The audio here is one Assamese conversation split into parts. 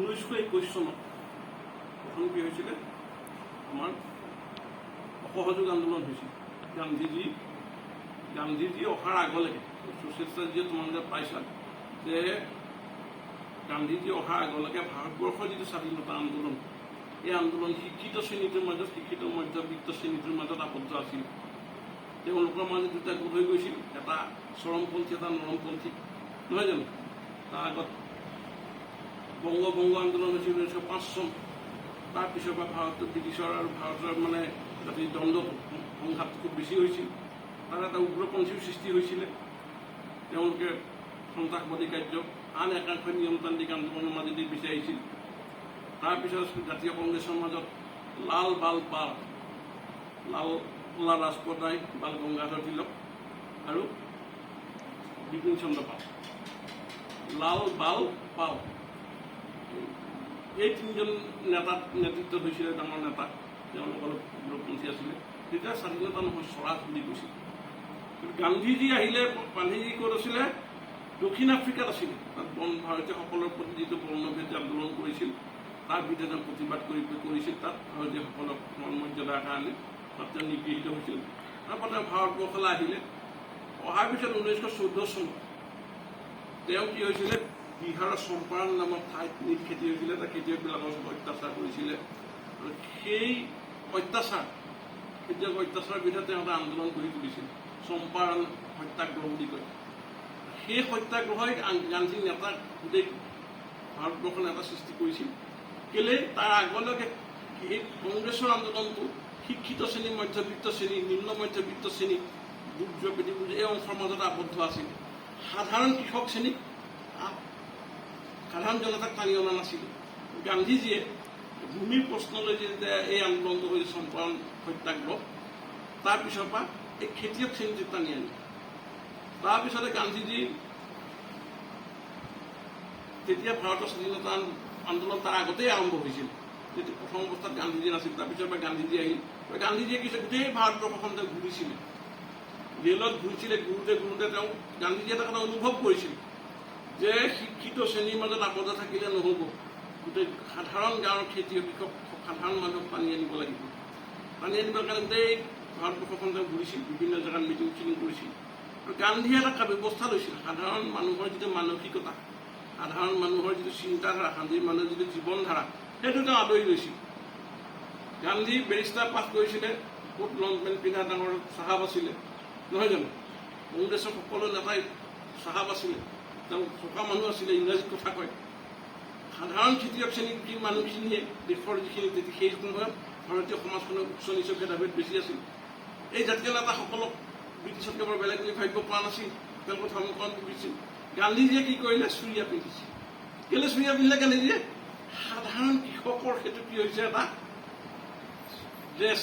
1921 চনত প্ৰথম কি হৈছিলে আমাৰ অসহযোগ আন্দোলন হৈছিল। গান্ধীজী অহাৰ আগলৈকে ছ'চিয়েলিষ্টে তোমালোকে পাইছা যে গান্ধীজী অহাৰ আগলৈকে ভাৰতবৰ্ষৰ যিটো স্বাধীনতা আন্দোলন, এই আন্দোলন শিক্ষিত শ্ৰেণীটোৰ মাজত, শিক্ষিত মধ্যবিত্ত শ্ৰেণীটোৰ মাজত আবদ্ধ আছিল। তেওঁলোকৰ মাজত দুটা গোট হৈ গৈছিল, এটা চৰমপন্থী, এটা নৰমপন্থী, নহয় জানো? তাৰ আগত বংগ আন্দোলন হৈছিল 1905 চন। তাৰপিছৰ পৰা ভাৰতত ব্ৰিটিছৰ আৰু ভাৰতৰ মানে যাতে দ্বন্দ্বটো সংঘাত খুব বেছি হৈছিল। তাৰ এটা উগ্ৰপন্থীৰ সৃষ্টি হৈছিলে। তেওঁলোকে সন্ত্ৰাসবাদী কাৰ্য আন একাংশ নিয়মতান্ত্ৰিক আন্দোলনৰ মাজেদি বিচাৰিছিল। তাৰপিছত জাতীয় কংগ্ৰেছৰ মাজত লালা ৰাজপথ ৰায়, বাল গংগাধৰ তিলক আৰু বিপিন চন্দ্ৰ পাল, পাল এই তিনিজন নেতাত নেতৃত্ব হৈছিলে, ডাঙৰ নেতা। তেওঁলোক অলপ উগ্ৰপন্থী আছিলে। তেতিয়া স্বাধীনতা নহয়, স্বৰাজ বুলি কৈছিল। গান্ধীজী আহিলে, গান্ধীজী ক'ত আছিলে? দক্ষিণ আফ্ৰিকাত আছিলে। তাত ভাৰতীয়সকলৰ প্ৰতি যিটো বৰ্ণভেদ আন্দোলন কৰিছিল, তাৰ বিৰুদ্ধে প্ৰতিবাদ কৰিছিল। তাত ভাৰতীয়সকলক মৰ্যাদাৰ কাৰণে তাত তেওঁ নিগৃহীত হৈছিল। তাৰপৰা তেওঁ ভাৰতবৰ্ষলৈ আহিলে। অহাৰ পিছত 1914 চনত তেওঁ কি হৈছিলে? বিহাৰৰ চম্পাৰণ নামৰ ঠাইত নীল খেতি হৈছিলে। তাৰ খেতিয়কবিলাকৰ অত্যাচাৰ কৰিছিলে আৰু সেই খেতিয়ক অত্যাচাৰৰ বিৰুদ্ধে তেওঁ এটা আন্দোলন কৰি তুলিছিল, চম্পাৰণ সত্যাগ্ৰহ বুলি কয়। সেই সত্যাগ্ৰহই গান্ধী নেতাক গোটেই ভাৰতবৰ্ষৰ নেতা সৃষ্টি কৰিছিল। কেলে? তাৰ আগলৈকে এই কংগ্ৰেছৰ আন্দোলনটো শিক্ষিত শ্ৰেণী, মধ্যবিত্ত শ্ৰেণী, নিম্ন মধ্যবিত্ত শ্ৰেণী, এই অংশৰ মাজত আবদ্ধ আছিল। সাধাৰণ কৃষক শ্ৰেণী, সাধাৰণ জনতাক টানি অনা নাছিল। গান্ধীজীয়ে ভূমিৰ প্ৰশ্নলৈ যেতিয়া এই আন্দোলনটো হৈছিল, চম্পাৰণ সত্যাগ্ৰহ, তাৰপিছৰ পৰা এই খেতিয়ক শ্ৰেণীটো টানি আনিলে। তাৰপিছতে গান্ধীজী তেতিয়া ভাৰতৰ স্বাধীনতা আন্দোলন তাৰ আগতেই আৰম্ভ হৈছিল। তেতিয়া প্ৰথম অৱস্থাত গান্ধীজী নাছিল। তাৰপিছৰ পৰা গান্ধীজী আহিল। গান্ধীজীয়ে কিছু গোটেই ভাৰতবৰ্ষখন তেওঁ ঘূৰিছিলে, ৰেলত ঘূৰিছিলে। ঘূৰোতে তেওঁ গান্ধীজীয়ে এটা কথা অনুভৱ কৰিছিল যে শিক্ষিত শ্ৰেণীৰ মাজত আবদ্ধ থাকিলে নহ'ব, গোটেই সাধাৰণ গাঁৱৰ খেতিয়ক কৃষক সাধাৰণ মানুহক টানি আনিব লাগিব। টানি আনিবৰ কাৰণে গোটেই ভাৰতবৰ্ষখন তেওঁ ঘূৰিছিল, বিভিন্ন জেগাত মিটিং কৰিছিল। আৰু গান্ধীয়ে এটা ব্যৱস্থা লৈছিল, সাধাৰণ মানুহৰ যিটো মানসিকতা, সাধাৰণ মানুহৰ যিটো চিন্তাধাৰা, সাধাৰণ মানুহৰ যিটো জীৱনধাৰা, সেইটো তেওঁ আদৰি লৈছিল। গান্ধী বেৰিষ্টাৰ পাছ কৰিছিলে, কোট লং পেণ্ট পিন্ধা ডাঙৰ চাহাব আছিলে, নহয় জানো? কংগ্ৰেছৰ সকলো নেতাই চাহাব আছিলে। তেওঁ চোকা মানুহ আছিলে, ইংৰাজীত কথা কয়। সাধাৰণ খেতিয়ক শ্ৰেণীৰ যি মানুহখিনিয়ে দেশৰ যিখিনি সেই সময়ত ভাৰতীয় সমাজখনৰ উচ্চ নিচ ভেদাভেদ বেছি আছিল। এই জাতীয় নেতাসকলক ব্ৰিটিছতকৈ বৰ বেলেগ বুলি ভাবিব পৰা নাছিল, তেওঁলোকৰ ধৰ্মকৰণ কৰিছিল। গান্ধীজীয়ে কি কৰিলে? চুৰিয়া পিন্ধিছে। কেলে চুৰিয়া পিন্ধিলে গান্ধীজীয়ে? সাধাৰণ কৃষকৰ সেইটো কি হৈছে এটা ড্ৰেছ।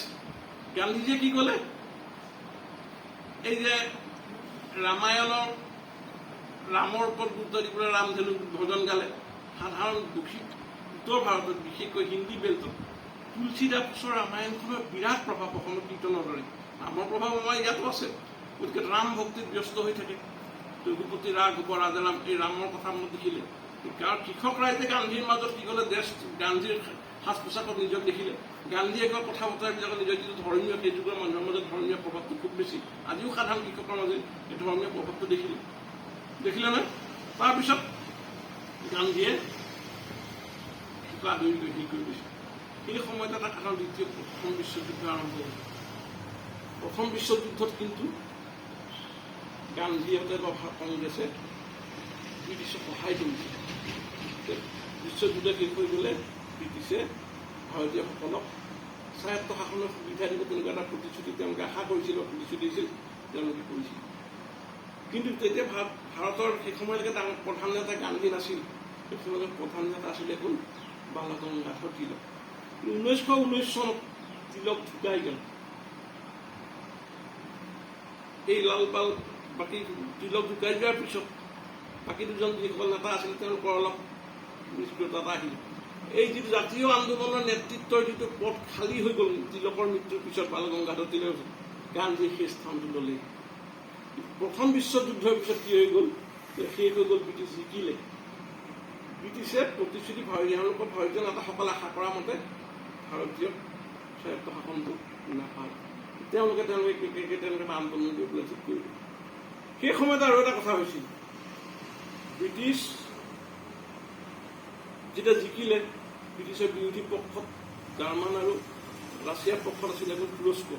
গান্ধীজীয়ে কি ক'লে? এই যে ৰামায়ণৰ ৰামৰ ওপৰত গুৰুত্ব দি পেলাই ৰামধেনু ভজন গালে, সাধাৰণ দুখী উত্তৰ ভাৰতত, বিশেষকৈ হিন্দী বেল্টত তুলসীদাসৰ ৰামায়ণখনৰ বিৰাট প্ৰভাৱ অসমৰ কীৰ্তনৰ দৰে। ৰামৰ প্ৰভাৱ আমাৰ ইয়াতো আছে। গতিকে ৰাম ভক্তিত ব্যস্ত হৈ থাকে। ৰঘুপতি ৰাঘৱ ৰাজাৰাম, এই ৰামৰ কথা মনত দেখিলে। কাৰণ কৃষক ৰাইজে গান্ধীৰ মাজত কি ক'লে? গান্ধীৰ সাজ পোছাকত নিজক দেখিলে। গান্ধীয়ে কোৱা কথা বতৰাবিলাকত নিজৰ যিটো ধৰ্মীয়, সেই যুগৰ মানুহৰ মাজত ধৰ্মীয় প্ৰভাৱটো খুব বেছি। আজিও সাধাৰণ কৃষকৰ মাজত এই ধৰ্মীয় প্ৰভাৱটো দেখিলে নে? তাৰপিছত গান্ধীয়ে আদৰি কৰি গৈছে। সেই সময়ত এটা কাৰণ প্ৰথম বিশ্বযুদ্ধ আৰম্ভ হ'ল। প্ৰথম বিশ্বযুদ্ধত কিন্তু গান্ধীহঁতে বা কংগ্ৰেছে ব্ৰিটিছক সহায় কৰিছে। বিশ্বযুদ্ধ শেষ হৈ গ'লে ব্ৰিটিছে ভাৰতীয়সকলক স্বায়ত্ত শাসনৰ সুবিধা দিব, তেনেকুৱা এটা প্ৰতিশ্ৰুতি তেওঁলোকে আশা কৰিছিল, প্ৰতিশ্ৰুতি দিছিল, তেওঁলোকে কৰিছিল। কিন্তু তেতিয়া ভাৰতৰ সেই সময়লৈকে ডাঙৰ প্ৰধান নেতা গান্ধী নাছিল। সেই সময়ত প্ৰধান নেতা আছিলে কোন? বাল গংগাধৰ তিলক। 1919 চনত তিলক ঢুকাই গ'ল। এই বাকী তিলক ঢুকাই যোৱাৰ পিছত বাকী দুজন যিসকল নেতা আছিলে তেওঁলোকৰ অলপ নিষ্ক্ৰিয়তা আহিল। এই যিটো জাতীয় আন্দোলনৰ নেতৃত্বৰ যিটো পদ খালী হৈ গ'ল তিলকৰ মৃত্যুৰ পিছত, বাল গংগাধৰ তিলক, গান্ধীয়ে সেই স্থানটো ল'লে। প্ৰথম বিশ্বযুদ্ধৰ পিছত কি হৈ গ'ল? শেষ হৈ গ'ল, ব্ৰিটিছ জিকিলে। ব্ৰিটিছে প্ৰতিশ্ৰুতি তেওঁলোকৰ ভাৰতীয় নেতাসকলে আশা কৰা মতে ভাৰতীয় স্বায়ত্ত শাসনটো নাপায়। তেওঁলোকে এটা আন্দোলন কৰিবলৈ ঠিক কৰিব। সেই সময়ত আৰু এটা কথা হৈছিল, ব্ৰিটিছ যেতিয়া জিকিলে, ব্ৰিটিছৰ বিৰোধী পক্ষত জাৰ্মান আৰু ৰাছিয়াৰ পক্ষত আছিলে এখন তুৰস্ক।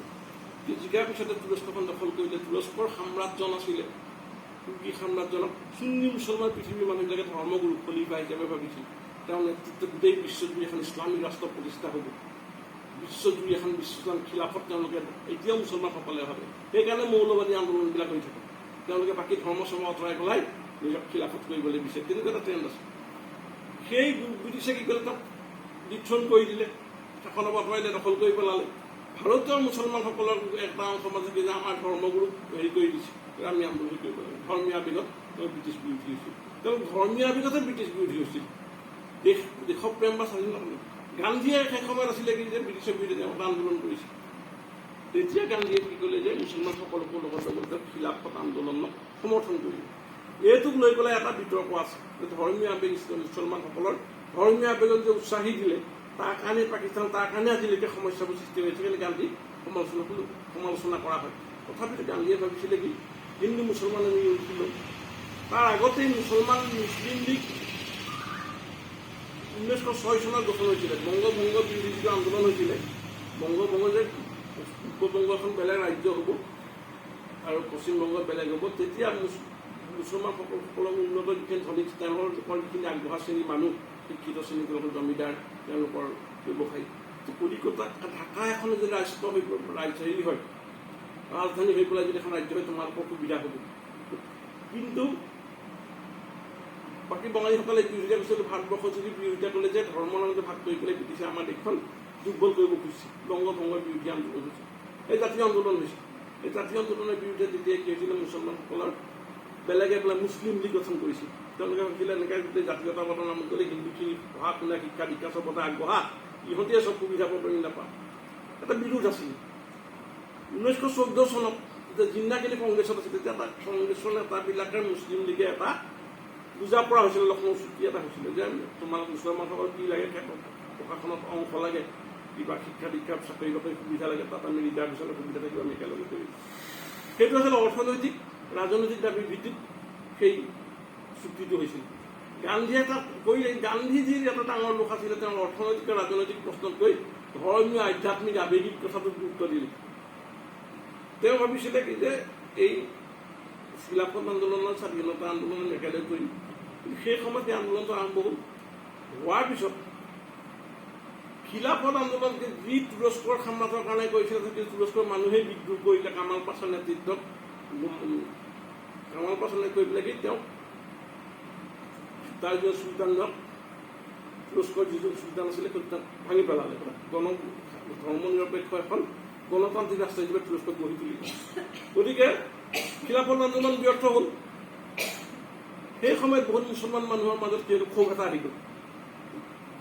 জিকাৰ পিছতে তুৰস্কখন দখল কৰিলে। তুৰস্কৰ সাম্ৰাজ্য আছিলে তুৰ্কী সাম্ৰাজ্যক সুন্নী মুছলমান পৃথিৱীৰ মানুহবিলাকে ধৰ্মগুৰু খলিফা হিচাপে ভাবিছিল। তেওঁৰ নেতৃত্বত গোটেই বিশ্বজুৰি এখন ইছলামিক ৰাষ্ট্ৰ প্ৰতিষ্ঠা হ'ব। বিশ্বজুৰি এখন বিশ্বস্থান খিলাফত তেওঁলোকে এতিয়াও মুছলমানসকলে ভাবে। সেইকাৰণে মৌলবাদী আন্দোলনবিলাক হৈ থাকে। তেওঁলোকে বাকী ধৰ্ম চৰ্ম আঁতৰাই পেলাই নিজক খিলাফত কৰিবলৈ বিচাৰে। তেনেকুৱা এটা ট্ৰেণ্ড আছে। সেই ব্ৰিটিছে কি কৰিলে, তাক ডিথ্ৰন কৰি দিলে, শাসনৰ আঁতৰাইলে, দখল কৰি পেলালে। ভাৰতীয় মুছলমানসকলৰ এটা অংশ মাজে যে আমাৰ ধৰ্মগুৰুক হেৰি কৰি দিছে, আমি আন্দোলন কৰিব লাগে। ধৰ্মীয় আবেগত তেওঁ ব্ৰিটিছ বিৰোধী হৈছিল। তেওঁ ধৰ্মীয় আবেগতে ব্ৰিটিছ বিৰোধী হৈছিল। দেশপ্ৰেম বা স্বাধীনতা। গান্ধীয়ে সেই সময়ত আছিলে কি যে ব্ৰিটিছৰ বিৰুদ্ধে তেওঁ এটা আন্দোলন কৰিছিল। তেতিয়া গান্ধীয়ে কি কৰিলে যে মুছলমানসকলকো লগত খিলাফত আন্দোলনক সমৰ্থন কৰিলে। এইটোক লৈ পেলাই এটা বিতৰ্ক আছে যে ধৰ্মীয় আবেগ মুছলমানসকলৰ ধৰ্মীয় আবেগক যে উৎসাহী দিলে, তাৰ কাৰণে পাকিস্তান, তাৰ কাৰণে আজিলৈকে সমস্যাবোৰ সৃষ্টি হৈছে। সেইকাৰণে গান্ধী সমালোচনা কৰা হয়। তথাপিতো গান্ধীয়ে ভাবিছিলে কি হিন্দু মুছলমান আমি উঠিল। তাৰ আগতেই মুছলিম লীগ 1906 চনত গঠন হৈছিলে। বংগভংগ বিৰোধী যিটো আন্দোলন হৈছিলে, বংগভংগ যে পূৰ্ববংগ এখন বেলেগ ৰাজ্য হ'ব আৰু পশ্চিমবংগ বেলেগ হ'ব, তেতিয়া মুছলমানসকলক উন্নত যিখিনি ধনী তেওঁলোকৰ যিখিনি আগবঢ়া শ্ৰেণীৰ মানুহ, শিক্ষিত শ্ৰেণী, তেওঁলোকৰ জমিদাৰ, তেওঁলোকৰ ব্যৱসায়ী, কলিকতা ঢাকা এখন যদি ৰাষ্ট্ৰ হৈ হেৰি হয়, ৰাজধানী হৈ পেলাই যদি এখন ৰাজ্য হয়, তোমালোকৰ সুবিধা হ'ব। কিন্তু বাকী বঙালীসকলে বিৰোধিতা কৰিছিল। ভাৰতবৰ্ষ যদি বিৰোধিতা কৰিলে যে ধৰ্মৰ নামতে ভাগ কৰি পেলাই ব্ৰিটিছে আমাৰ দেশখন দুৰ্বল কৰিব খুজিছিল। বংগভংগৰ বিৰোধী আন্দোলন হৈছিল, এই জাতীয় আন্দোলন হৈছিল। এই জাতীয় আন্দোলনৰ বিৰুদ্ধে যেতিয়া কি হৈছিলে, মুছলমানসকলৰ বেলেগে পেলাই মুছলিম লীগ গঠন কৰিছিল। তেওঁলোকে ভাবিছিলে এনেকৈ গোটেই জাতীয়তাবাদৰ নামত গ'লে হিন্দুখিনি পঢ়া শুনা শিক্ষা দীক্ষা চবতে আগবঢ়া, ইহঁতে চব সুবিধা পাব নাপায়। এটা বিৰোধ আছিল। 1914 চনত যেতিয়া জিন্নাখিনি কংগ্ৰেছত আছিল, তেতিয়া এটা কংগ্ৰেছৰ নেতাবিলাকে মুছলিম লীগে এটা বুজা পৰা হৈছিলে, লক্ষ্ণৌ চুক্তি এটা হৈছিলে যে তোমালোক মুছলমানসকল কি লাগে, প্ৰশাসনত অংশ লাগে, কিবা শিক্ষা দীক্ষা চাকৰি বাকৰি সুবিধা লাগে, তাত আমি ৰিজাৰ্ভেশ্যনৰ সুবিধা থাকিব, আমি একেলগে কৰিম। সেইটো আছিলে অৰ্থনৈতিক ৰাজনৈতিক দাবীৰ ভিত্তিত সেই চুক্তিটো হৈছিল। গান্ধীয়ে তাত কৰিলে। গান্ধীজীৰ এটা ডাঙৰ লোক আছিলে, তেওঁৰ অৰ্থনৈতিক ৰাজনৈতিক প্ৰশ্নতকৈ ধৰ্মীয় আধ্যাত্মিক আৱেগিক কথাটোত গুৰুত্ব দিলে। তেওঁ ভাবিছিলে কি যে এই খিলাফত আন্দোলনৰ স্বাধীনতা আন্দোলন একেলগে কৰিম। কিন্তু সেই সময়ত এই আন্দোলনটো আৰম্ভ হ'ল। হোৱাৰ পিছত খিলাফত আন্দোলনকে যি তুৰস্কৰ সাম্ৰাজ্যৰ কাৰণে কৰিছিলে, তুৰস্কৰ মানুহেই বিদ্ৰোহ কৰিলে কামাল পাছাৰ নেতৃত্বত। কামাল পাছালে কৰি পেলাই কি তেওঁ তাৰ যিজন চুলতানক, তুৰস্কৰ যিজন চুলতান আছিলে, তাক ভাঙি পেলালে। ধৰ্ম নিৰপেক্ষ এখন গণতান্ত্ৰিক ৰাষ্ট্ৰ হিচাপে তুৰস্কক গঢ়ি তুলিলে। গতিকে খিলাফত আন্দোলন ব্যৰ্থ হ'ল। সেই সময়ত বহুত মুছলমান মানুহৰ মাজত যিহেতু ক্ষোভ এটা আহি গ'ল।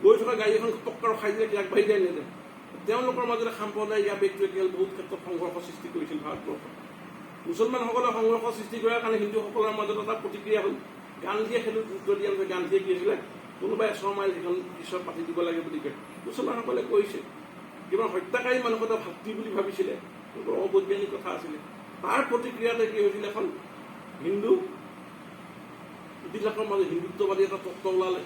গৈ থকা গাড়ী এখন পক্কা ৰখাই দিলে, আগবাঢ়ি যায় নেযায়। তেওঁলোকৰ মাজতে সাম্প্ৰদায়িক আৱেগটোৱে কি হ'ল, বহুত ক্ষেত্ৰত সংঘৰ্ষ সৃষ্টি কৰিছিল ভাৰতবৰ্ষত। মুছলমানসকলে সংঘৰ্ষ সৃষ্টি কৰাৰ কাৰণে হিন্দুসকলৰ মাজত এটা প্ৰতিক্ৰিয়া হ'ল। গান্ধীয়ে সেইটো গুৰুত্ব দিয়া নাছিল। গান্ধীয়ে কি হৈছিলে, কোনোবাই 100 মাইল সেইখন পিছত পাতি দিব লাগে বুলি কয়। মুছলমানসকলে কৈছে কিমান হত্যাকাৰী মানুহক ভাতৃ বুলি ভাবিছিলে, কিন্তু অবৈজ্ঞানিক কথা আছিলে। তাৰ প্ৰতিক্ৰিয়াতে কি হৈছিলে, এখন হিন্দু বিলাকৰ মাজত হিন্দুত্ববাদী এটা তত্ত্ব ওলালে।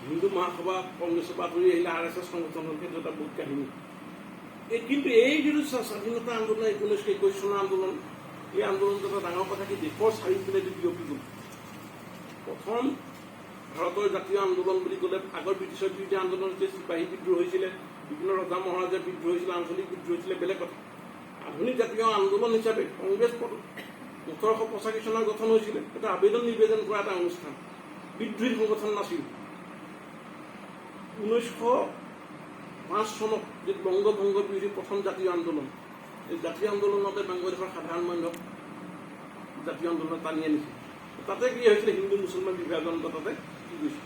হিন্দু মহাসভা কংগ্ৰেছৰ পৰা আঁতৰি আহিলে, RSS সংগঠন হ'ল। সেইটো এটা বহুত কাহিনী। কিন্তু এই যিটো স্বাধীনতা আন্দোলন 1921 চনৰ আন্দোলন, এই আন্দোলনটো এটা ডাঙৰ কথা কি দেশৰ চাৰিওপিনেদি বিয়পি গ'ল। প্ৰথম ভাৰতৰ জাতীয় আন্দোলন বুলি ক'লে আগৰ ব্ৰিটিছৰ বিৰুদ্ধে আন্দোলন হৈছিলে, চিপাহী বিদ্ৰোহ হৈছিলে, বিভিন্ন ৰজা মহাৰাজাৰ বিদ্ৰোহ হৈছিলে, আঞ্চলিক বিদ্ৰোহ হৈছিলে, বেলেগ কথা। আধুনিক জাতীয় আন্দোলন হিচাপে কংগ্ৰেছ 1885 চনত গঠন হৈছিলে। এটা আবেদন নিবেদন কৰা এটা অনুষ্ঠান, বিদ্ৰোহী সংগঠন নাছিল। 1905 চনত যে বংগভংগ বিৰোধী প্ৰথম জাতীয় আন্দোলন, এই জাতীয় আন্দোলনতে বাংলাদেশৰ সাধাৰণ মানুহক জাতীয় আন্দোলন টানি আনিছিল। তাতে কি হৈছিলে, হিন্দু মুছলমান বিভাজন তাতে কি গৈছিল।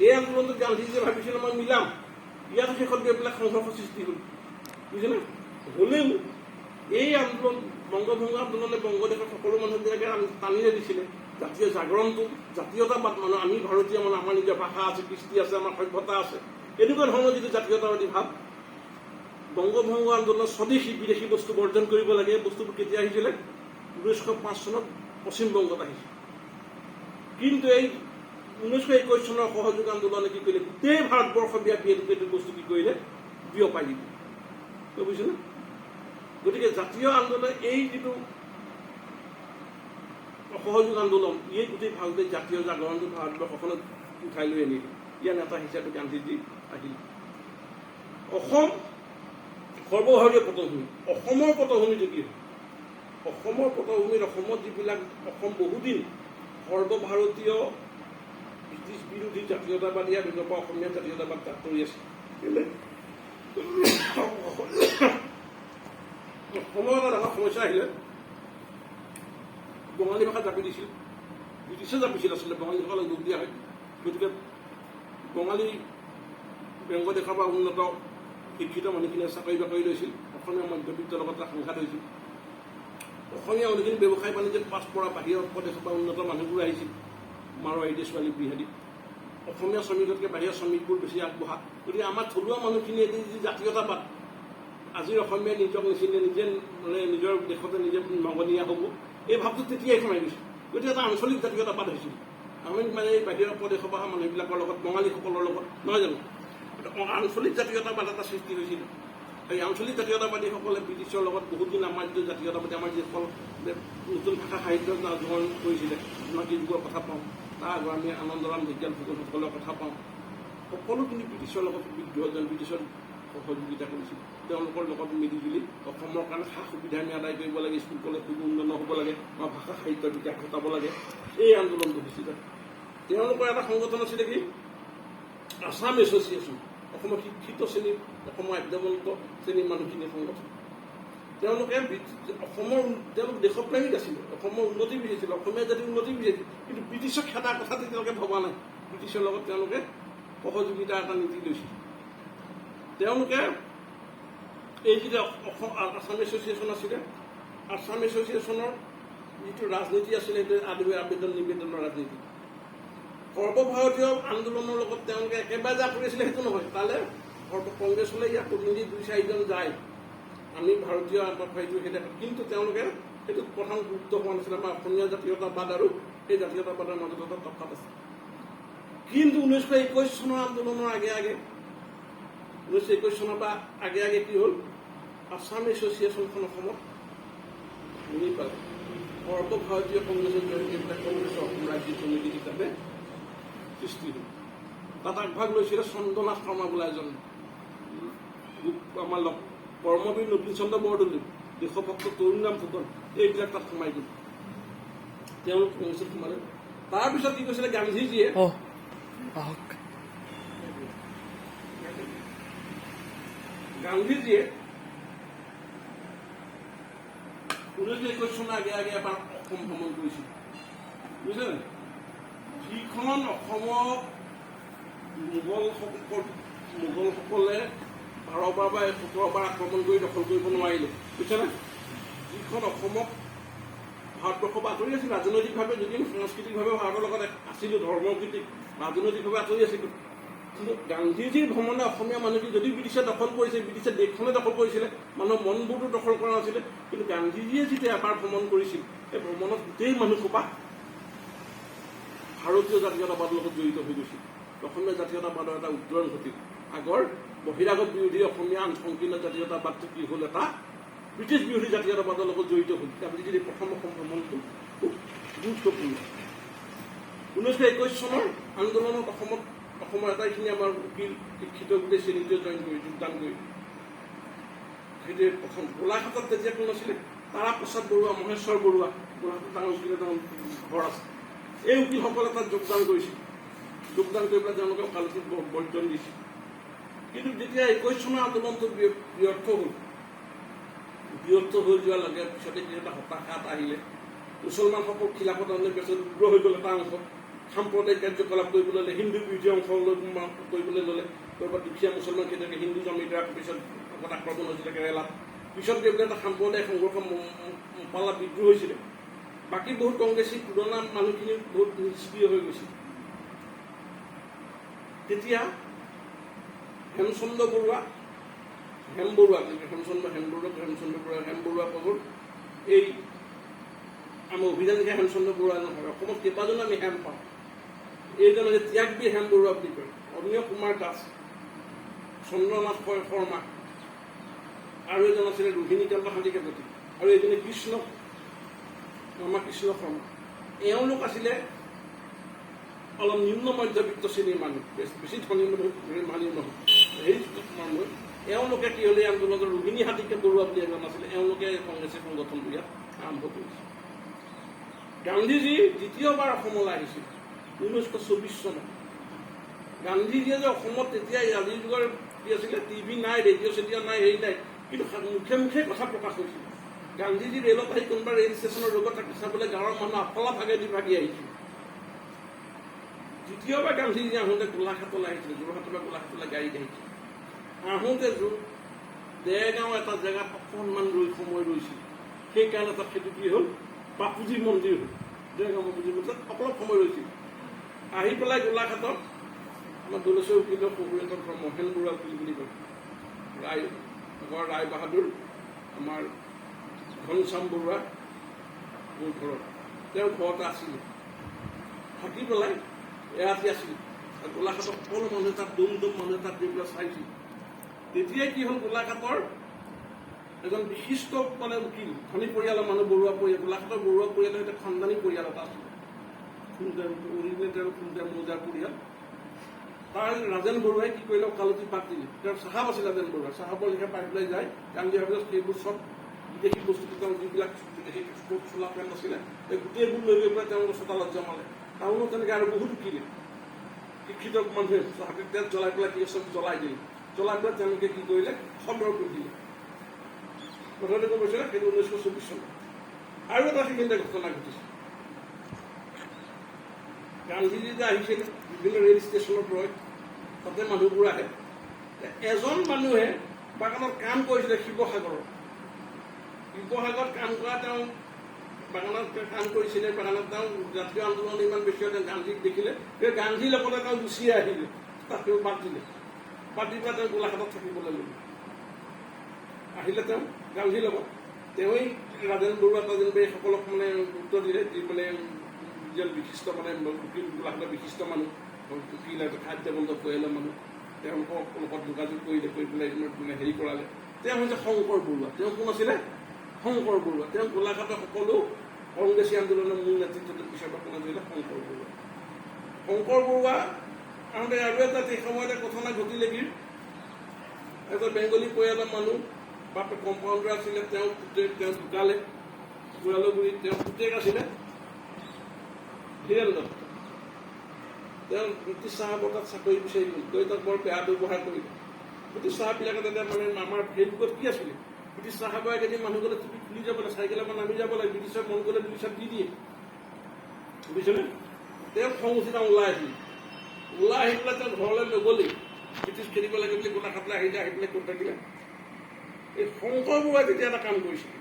এই আন্দোলনটো গান্ধীজীয়ে ভাবিছিলে মই মিলাম, ইয়াত শেষত গৈ পেলাই সংঘৰ্ষ সৃষ্টি হ'ল, বুজিছেনে। হ'লেও এই আন্দোলন বংগভংগ আন্দোলনে বংগদেশৰ সকলো মানুহবিলাকে টানি দিছিলে। জাতীয় জাগৰণটো জাতীয়তাবাদ মানে আমি ভাৰতীয় মানে আমাৰ নিজৰ ভাষা আছে, কৃষ্টি আছে, আমাৰ সভ্যতা আছে, এনেকুৱা ধৰণৰ যিটো জাতীয়তাবাদী ভাৱ বংগভংগ আন্দোলনৰ স্বদেশী বিদেশী বস্তু বৰ্জন কৰিব লাগে। এই বস্তুবোৰ কেতিয়া আহিছিলে? 1905 চনত পশ্চিমবংগত আহিছে। কিন্তু এই 1921 চনৰ সহযোগ আন্দোলনে কি কৰিলে? গোটেই ভাৰতবৰ্ষব্যাপী এইটো বস্তু কি কৰিলে? বিয়পাই দিলে। বুজিছেনে? গতিকে জাতীয় আন্দোলন এই যিটো সহযোগ আন্দোলন এই গোটেই ভাৰতে জাতীয় জাগৰণটো ভাৰতবৰ্ষখনত উঠাই লৈ আনিলে। ইয়াৰ নেতা হিচাপে গান্ধীজী আহিল। অসম সৰ্বভাৰতীয় পটভূমি। অসমৰ পটভূমিটো কি হয়? অসমৰ পটভূমিত অসমত যিবিলাক অসম বহুদিন সৰ্বভাৰতীয় ব্ৰিটিছ বিৰোধী জাতীয়তাবাদী আন্দোলনৰ পৰা অসমীয়া জাতীয়তাবাদ কৰি আছে। অসমৰ এটা ডাঙৰ সমস্যা আহিলে, বঙালী ভাষা জাপি দিছিল, ব্ৰিটিছে জাপিছিল আচলতে, বঙালীসকলক দুখ দিয়া হয়। গতিকে বঙালী বেংগ দেশৰ পৰা উন্নত শিক্ষিত মানুহখিনিয়ে চাকৰি বাকৰি লৈছিল, অসমীয়া মধ্যবিত্তৰ লগত এটা সংঘাত হৈছিল। অসমীয়া মানুহখিনি ব্যৱসায় বাণিজ্যত পাছ পৰা বাহিৰৰ প্ৰদেশৰ পৰা উন্নত মানুহবোৰ আহিছিল, মাৰোৱাৰী ছোৱালী বিহাৰী। অসমীয়া শ্ৰমিকতকৈ বাহিৰৰ শ্ৰমিকবোৰ বেছি আগবঢ়া। গতিকে আমাৰ থলুৱা মানুহখিনিয়ে যি জাতীয়তাবাদ, আজিৰ অসমীয়াই নিজক নিচিনে নিজে মানে নিজৰ দেশতে নিজে নগনীয়া হ'ব, এই ভাৱটো তেতিয়াই সোমাই গৈছিল। গতিকে এটা আঞ্চলিক জাতীয়তাবাদ হৈছিল। আমি মানে এই বাহিৰৰ প্ৰদেশৰ পৰা মানুহবিলাকৰ লগত, বঙালীসকলৰ লগত নহয় জানো, আঞ্চলিক জাতীয়তাবাদ এটা সৃষ্টি হৈছিল। এই আঞ্চলিক জাতীয়তাবাদীসকলে ব্ৰিটিছৰ লগত বহুত দিন আমাৰ যিটো জাতীয়তাবাদী, আমাৰ যিসকল নতুন ভাষা সাহিত্য জোৰণ কৰিছিলে, জোনাকী যুগৰ কথা পাওঁ, তাৰ আগৰ আমি আনন্দৰাম ঢেকীয়াল ফুকনসকলৰ কথা পাওঁ, সকলোখিনি ব্ৰিটিছৰ লগত বিদ্ৰোহজন ব্ৰিটিছৰ সহযোগিতা কৰিছিল। তেওঁলোকৰ লগত মিলিজুলি অসমৰ কাৰণে সা সুবিধা আমি আদায় কৰিব লাগে, স্কুল কলেজবোৰ উন্নত হ'ব লাগে, আমাৰ ভাষা সাহিত্যৰ বিকাশ ঘটাব লাগে, এই আন্দোলনটো হৈছিলে। তেওঁলোকৰ এটা সংগঠন আছিলে কি? আছাম এছ'চিয়েশ্যন, অসমৰ শিক্ষিত শ্ৰেণীৰ, অসমৰ আদ্যৱন্ত শ্ৰেণীৰ মানুহখিনিৰ সংগঠন। তেওঁলোকে তেওঁলোক দেশপ্ৰেমিক আছিলে, অসমৰ উন্নতি বিচাৰিছিলে, অসমীয়া জাতিৰ উন্নতি বিচাৰিছিল, কিন্তু ব্ৰিটিছক খেদাৰ কথাটো তেওঁলোকে ভবা নাই। ব্ৰিটিছৰ লগত তেওঁলোকে সহযোগিতা এটা নীতি লৈছিল। তেওঁলোকে এই যিটো আছাম এছ'চিয়েশ্যন আছিলে, আছাম এছ'চিয়েশ্যনৰ যিটো ৰাজনীতি আছিলে সেইটো আবেদন নিবেদনৰ ৰাজনীতি। সৰ্বভাৰতীয় আন্দোলনৰ লগত তেওঁলোকে একেবাৰে যা কৰিছিলে সেইটো নহয়। তালৈ কংগ্ৰেছলৈ ইয়াৰ প্ৰতিনিধি 2-4জন যায়, আমি ভাৰতীয় সেইটো সেই, কিন্তু তেওঁলোকে সেইটোত প্ৰধান গুৰুত্ব হোৱা নাছিলে। আমাৰ অসমীয়া জাতীয়তাবাদ আৰু সেই জাতীয়তাবাদৰ মাজত এটা তফাত আছে। কিন্তু 1921 চনৰ আন্দোলনৰ আগে 1921 চনৰ পৰা আগে কি হ'ল? আছাম এছ'চিয়েশ্যনখন অসমত মিলি পালে। সৰ্বভাৰতীয় কংগ্ৰেছৰ জৰিয়তে কংগ্ৰেছৰ অসম ৰাজ্যিক সমিতি হিচাপে সৃষ্টি হ'ল। তাত আগভাগ লৈছিলে চন্দ্ৰনাথ শৰ্মা বোলা এজন, আমাৰ কৰ্মবীৰ নবীন চন্দ্ৰ বৰদলৈ, দেশভক্ত তৰুণৰাম ফুকন, এইবিলাক তাত সোমাই গ'ল। তেওঁলোক কংগ্ৰেছত সোমালে। তাৰপিছত কি কৈছিলে গান্ধীজীয়ে? গান্ধীজীয়ে 1921 চনৰ আগে এবাৰ অসম ভ্ৰমণ কৰিছিল, বুজিছে নে? যিখন অসমক মোগলসকলে 12 বাৰ বা 17 বাৰ আক্ৰমণ কৰি দখল কৰিব নোৱাৰিলে, বুজিছেনে? যিখন অসমক ভাৰতবৰ্ষৰ পৰা আঁতৰি আছিল ৰাজনৈতিকভাৱে, যদি আমি সাংস্কৃতিকভাৱে ভাৰতৰ লগত আছিলোঁ, ধৰ্মভিত্তিক ৰাজনৈতিকভাৱে আঁতৰি আছিলোঁ, কিন্তু গান্ধীজীৰ ভ্ৰমণে অসমীয়া মানুহখিনি যদি ব্ৰিটিছে দখল কৰিছে, ব্ৰিটিছে দেশখনে দখল কৰিছিলে, মানুহৰ মনবোৰতো দখল কৰা নাছিলে, কিন্তু গান্ধীজীয়ে যেতিয়া এবাৰ ভ্ৰমণ কৰিছিল, এই ভ্ৰমণত গোটেই মানুহসোপা ভাৰতীয় জাতীয়তাবাদৰ লগত জড়িত হৈ গৈছিল। অসমীয়া জাতীয়তাবাদৰ এটা উত্তৰণ ঘটিল। আগৰ বহিৰাগত বিৰোধী অসমীয়া সংকীৰ্ণ জাতীয়তাবাদটো কি হ'ল? এটা ব্ৰিটিছ বিৰোধী জাতীয়তাবাদৰ লগত জড়িত হ'ল। গান্ধীজীৰ প্ৰথম অসম ভ্ৰমণটো খুব গুৰুত্বপূৰ্ণ। 1921 চনৰ আন্দোলনত অসমৰ আটাইখিনি আমাৰ উকিল শিক্ষিত গোটেই শ্ৰেণীটোৱে যোগদান কৰি, সেইটোৱে প্ৰথম। গোলাঘাটত তেতিয়া কোন আছিলে? তাৰাপ্ৰসাদ বৰুৱা, মহেশ্বৰ বৰুৱা, গোলাঘাটত ডাঙৰ উকিল এটা ঘৰ আছে। এই উকিলসকলে তাত যোগদান কৰিছিল। যোগদান কৰি পেলাই তেওঁলোকে ওকালতিত বৰ্জন দিছিল। কিন্তু যেতিয়া 21 চনৰ আন্দোলনটো ব্যৰ্থ হৈ যোৱাৰ লগে পিছতে এটা হতাশা এটা আহিলে। মুছলমানসকল খিলাফত আন্দোলন পিছত উগ্ৰ হৈ গ'ল। এটা অংশ সাম্প্ৰদায়িক কাৰ্যকলাপ কৰিবলৈ ল'লে, হিন্দু বিৰোধী অংশ কৰিবলৈ ল'লে। ক'ৰবাত দুখীয়া মুছলমান কেতিয়াকৈ হিন্দু জমিদাৰ পিছত আক্ৰমণ হৈছিলে কেৰেলাত। পিছত গৈ পেলাই এটা সাম্প্ৰদায়িক সংঘৰ্ষ পালা বিদ্ৰোহ হৈছিলে। বাকী বহুত কংগ্ৰেছী পুৰণা মানুহখিনি বহুত নিষ্ক্ৰিয় হৈ গৈছিল। তেতিয়া হেমচন্দ্ৰ বৰুৱা পদৰ এই আমাৰ অভিযানিকা হেমচন্দ্ৰ বৰুৱা নহয়, অসমত কেইবাজন আমি হেম পাওঁ। এইজন হৈছে ত্যাগবীৰ হেম বৰুৱা বুলি কয়, অনিয় কুমাৰ দাস, চন্দ্ৰনাথ শৰ্মা, আৰু এজন আছিলে ৰোহিণীকান্ত হাতীকাকতি, আৰু এজনে মামা কৃষ্ণ শৰ্মা। এওঁলোক আছিলে অলপ নিম্ন মধ্যবিত্ত শ্ৰেণীৰ মানুহ, বেছি ধনী মানুহ নহয়, হেৰি মানুহ। এওঁলোকে কি হ'লে আন্দোলনত ৰোহিণী হাতীকে বৰুৱা বুলি এজন আছিলে, এওঁলোকে কংগ্ৰেছে সংগঠনটো ইয়াত আৰম্ভ কৰিছিল। গান্ধীজী দ্বিতীয়বাৰ অসমলৈ আহিছিল 1924 চনত। গান্ধীজীয়ে যে অসমত তেতিয়া আজিৰ যুগৰ কি আছিলে, টিভি নাই, ৰেডিঅ' চেডিঅ' নাই, হেৰি নাই, কিন্তু মুখে মুখে কথা প্ৰকাশ হৈছিল। গান্ধীজী ৰেলত আহি কোনোবা ৰেল ষ্টেচনৰ ৰোগত থাকি চাবলৈ গাঁৱৰ মানুহ আফলা ভাগি আহিছিল। দ্বিতীয়বাৰ গান্ধীজী আহোঁতে গোলাঘাটলৈ আহিছিল, যোৰহাটৰ পৰা গোলাঘাটলৈ গাড়ীত আহিছিল। আহোঁতে দেৰগাঁও এটা জেগাত অকণমান সময় ৰৈছিল, সেইকাৰণে তাত সেইটো কি হ'ল, বাপুজী মন্দিৰ হ'ল। দেৰগাঁও বাপুজী মন্দিৰত অলপ সময় ৰৈছিল। আহি পেলাই গোলাঘাটত আমাৰ দলেশ্বৰ উকিলৰ শহুৰেকৰ ঘৰ মহেন বৰুৱা বুলি কয়, ৰায় বাহাদুৰ আমাৰ ঘনশ্যাম বৰুৱা মোৰ ঘৰত, তেওঁ ঘৰতে আছিলে। থাকি পেলাই এৰাতি আছিল। গোলাঘাটত সকলো মানুহে তাত দম মানুহে তাত গৈ পেলাই চাইছিল। তেতিয়াই কি হ'ল, গোলাঘাটৰ এজন বিশিষ্ট মানে উকিল, ধনী পৰিয়ালৰ মানুহ, বৰুৱা পৰিয়াল, গোলাঘাটৰ বৰুৱা পৰিয়ালৰ এটা খানদানী পৰিয়াল এটা আছিলে, মৌজাৰ পৰিয়াল। তাৰ ৰাজেন বৰুৱাই কি কৰিলে, ওকালতি পাত দিলে। তেওঁৰ চাহাব আছিল ৰাজেন বৰুৱা, চাহাবৰ লিখা পাই পেলাই যায়। গান্ধী ভাবিলে সেইবোৰ চব বিদেশী বস্তু, তেওঁ যিবিলাক বিদেশী চোলা পেণ্ট আছিলে, গোটেইবোৰ লৈ গৈ পেলাই তেওঁলোকৰ চোতালত জমালে। টাউনত তেনেকৈ আৰু বহুত উকিলে, শিক্ষিত মানুহে হাতীৰ তেজ জ্বলাই পেলাই কি চব জ্বলাই দিলে। জ্বলাই পেলাই তেওঁলোকে কি কৰিলে, খণ্ডৰ কৰি দিলে। কথাটো গম পাইছিলে, সেইটো 1924 চনত। আৰু এটা সেইখিনিতে ঘটনা ঘটিছে। গান্ধীজী যে আহিছিল, বিভিন্ন ৰেল ষ্টেচনত ৰয়, তাতে মানুহবোৰ আহে। এজন মানুহে বাগানত কাম কৰিছিলে শিৱসাগৰত কাম কৰা, তেওঁ বাগানত কাম কৰিছিলে। বাগানত তেওঁ জাতীয় আন্দোলন ইমান বেছি হয়, তেওঁ গান্ধীক দেখিলে, সেই গান্ধীৰ লগতে তেওঁ গুচি আহিলে, তাত তেওঁ বাদ দিলে। বাদ দি পেলাই তেওঁ গোলাঘাটত থাকিবলৈ ল'লে। আহিলে তেওঁ গান্ধীৰ লগত, তেওঁই ৰাজেন বৰুৱা সকলক মানে গুৰুত্ব দিলে, দি মানে যিজন বিশিষ্ট মানে উকিল, গোলাঘাটৰ বিশিষ্ট মানুহ, উকিল, খাদ্য বন্ধ পৰিয়ালৰ মানুহ, তেওঁলোকৰ লগত যোগাযোগ কৰি পেলাই মানে হেৰি কৰালে। তেওঁ হৈছে শংকৰ বৰুৱা। তেওঁ কোন আছিলে? শংকৰ বৰুৱা। তেওঁ গোলাঘাটৰ সকলো কংগ্ৰেছী আন্দোলনৰ মূল নেতৃত্বটো পিছৰ পৰা কোনে ধৰিলে? শংকৰ বৰুৱা। শংকৰ বৰুৱা আহোঁতে আৰু এটা সেই সময়তে ঘটনা ঘটিলে কি, এটা বেংগলী পৰিয়ালৰ মানুহ, বাপে কম্পাউণ্ডাৰ আছিলে, তেওঁ ঢুকালে বুঢ়ালগুৰিত। তেওঁ পুতেক আছিলে হীৰেন দত্ত। তেওঁ ব্ৰিটিছ চাহাবৰ তাত চাকৰি বিচাৰি গৈ তাক বৰ বেয়া ব্যৱহাৰ কৰিলে। ব্ৰিটিছ চাহাববিলাকে তেতিয়া মানে আমাৰ ফেচবুকত কি আছিলে, ব্ৰিটিছ চাহাবৰ একেদিন মানুহ গ'লে টুপি খুলি যাব লাগে, চাইকেলৰ পৰা নামি যাব লাগে, ব্ৰিটিছৰ মন গ'লে দুই চাপ দি দিয়ে, বুজিছেনে? তেওঁ খং উঠি তেওঁ ওলাই আহিলে। ওলাই আহি পেলাই তেওঁ ঘৰলৈ নগ'লেই, ব্ৰিটিছ খেলিব লাগে বুলি গোলাঘাটলৈ আহি পেলাই ক'ত থাকিলে। এই শংকৰ বৰুৱাই তেতিয়া এটা কাম কৰিছিলে।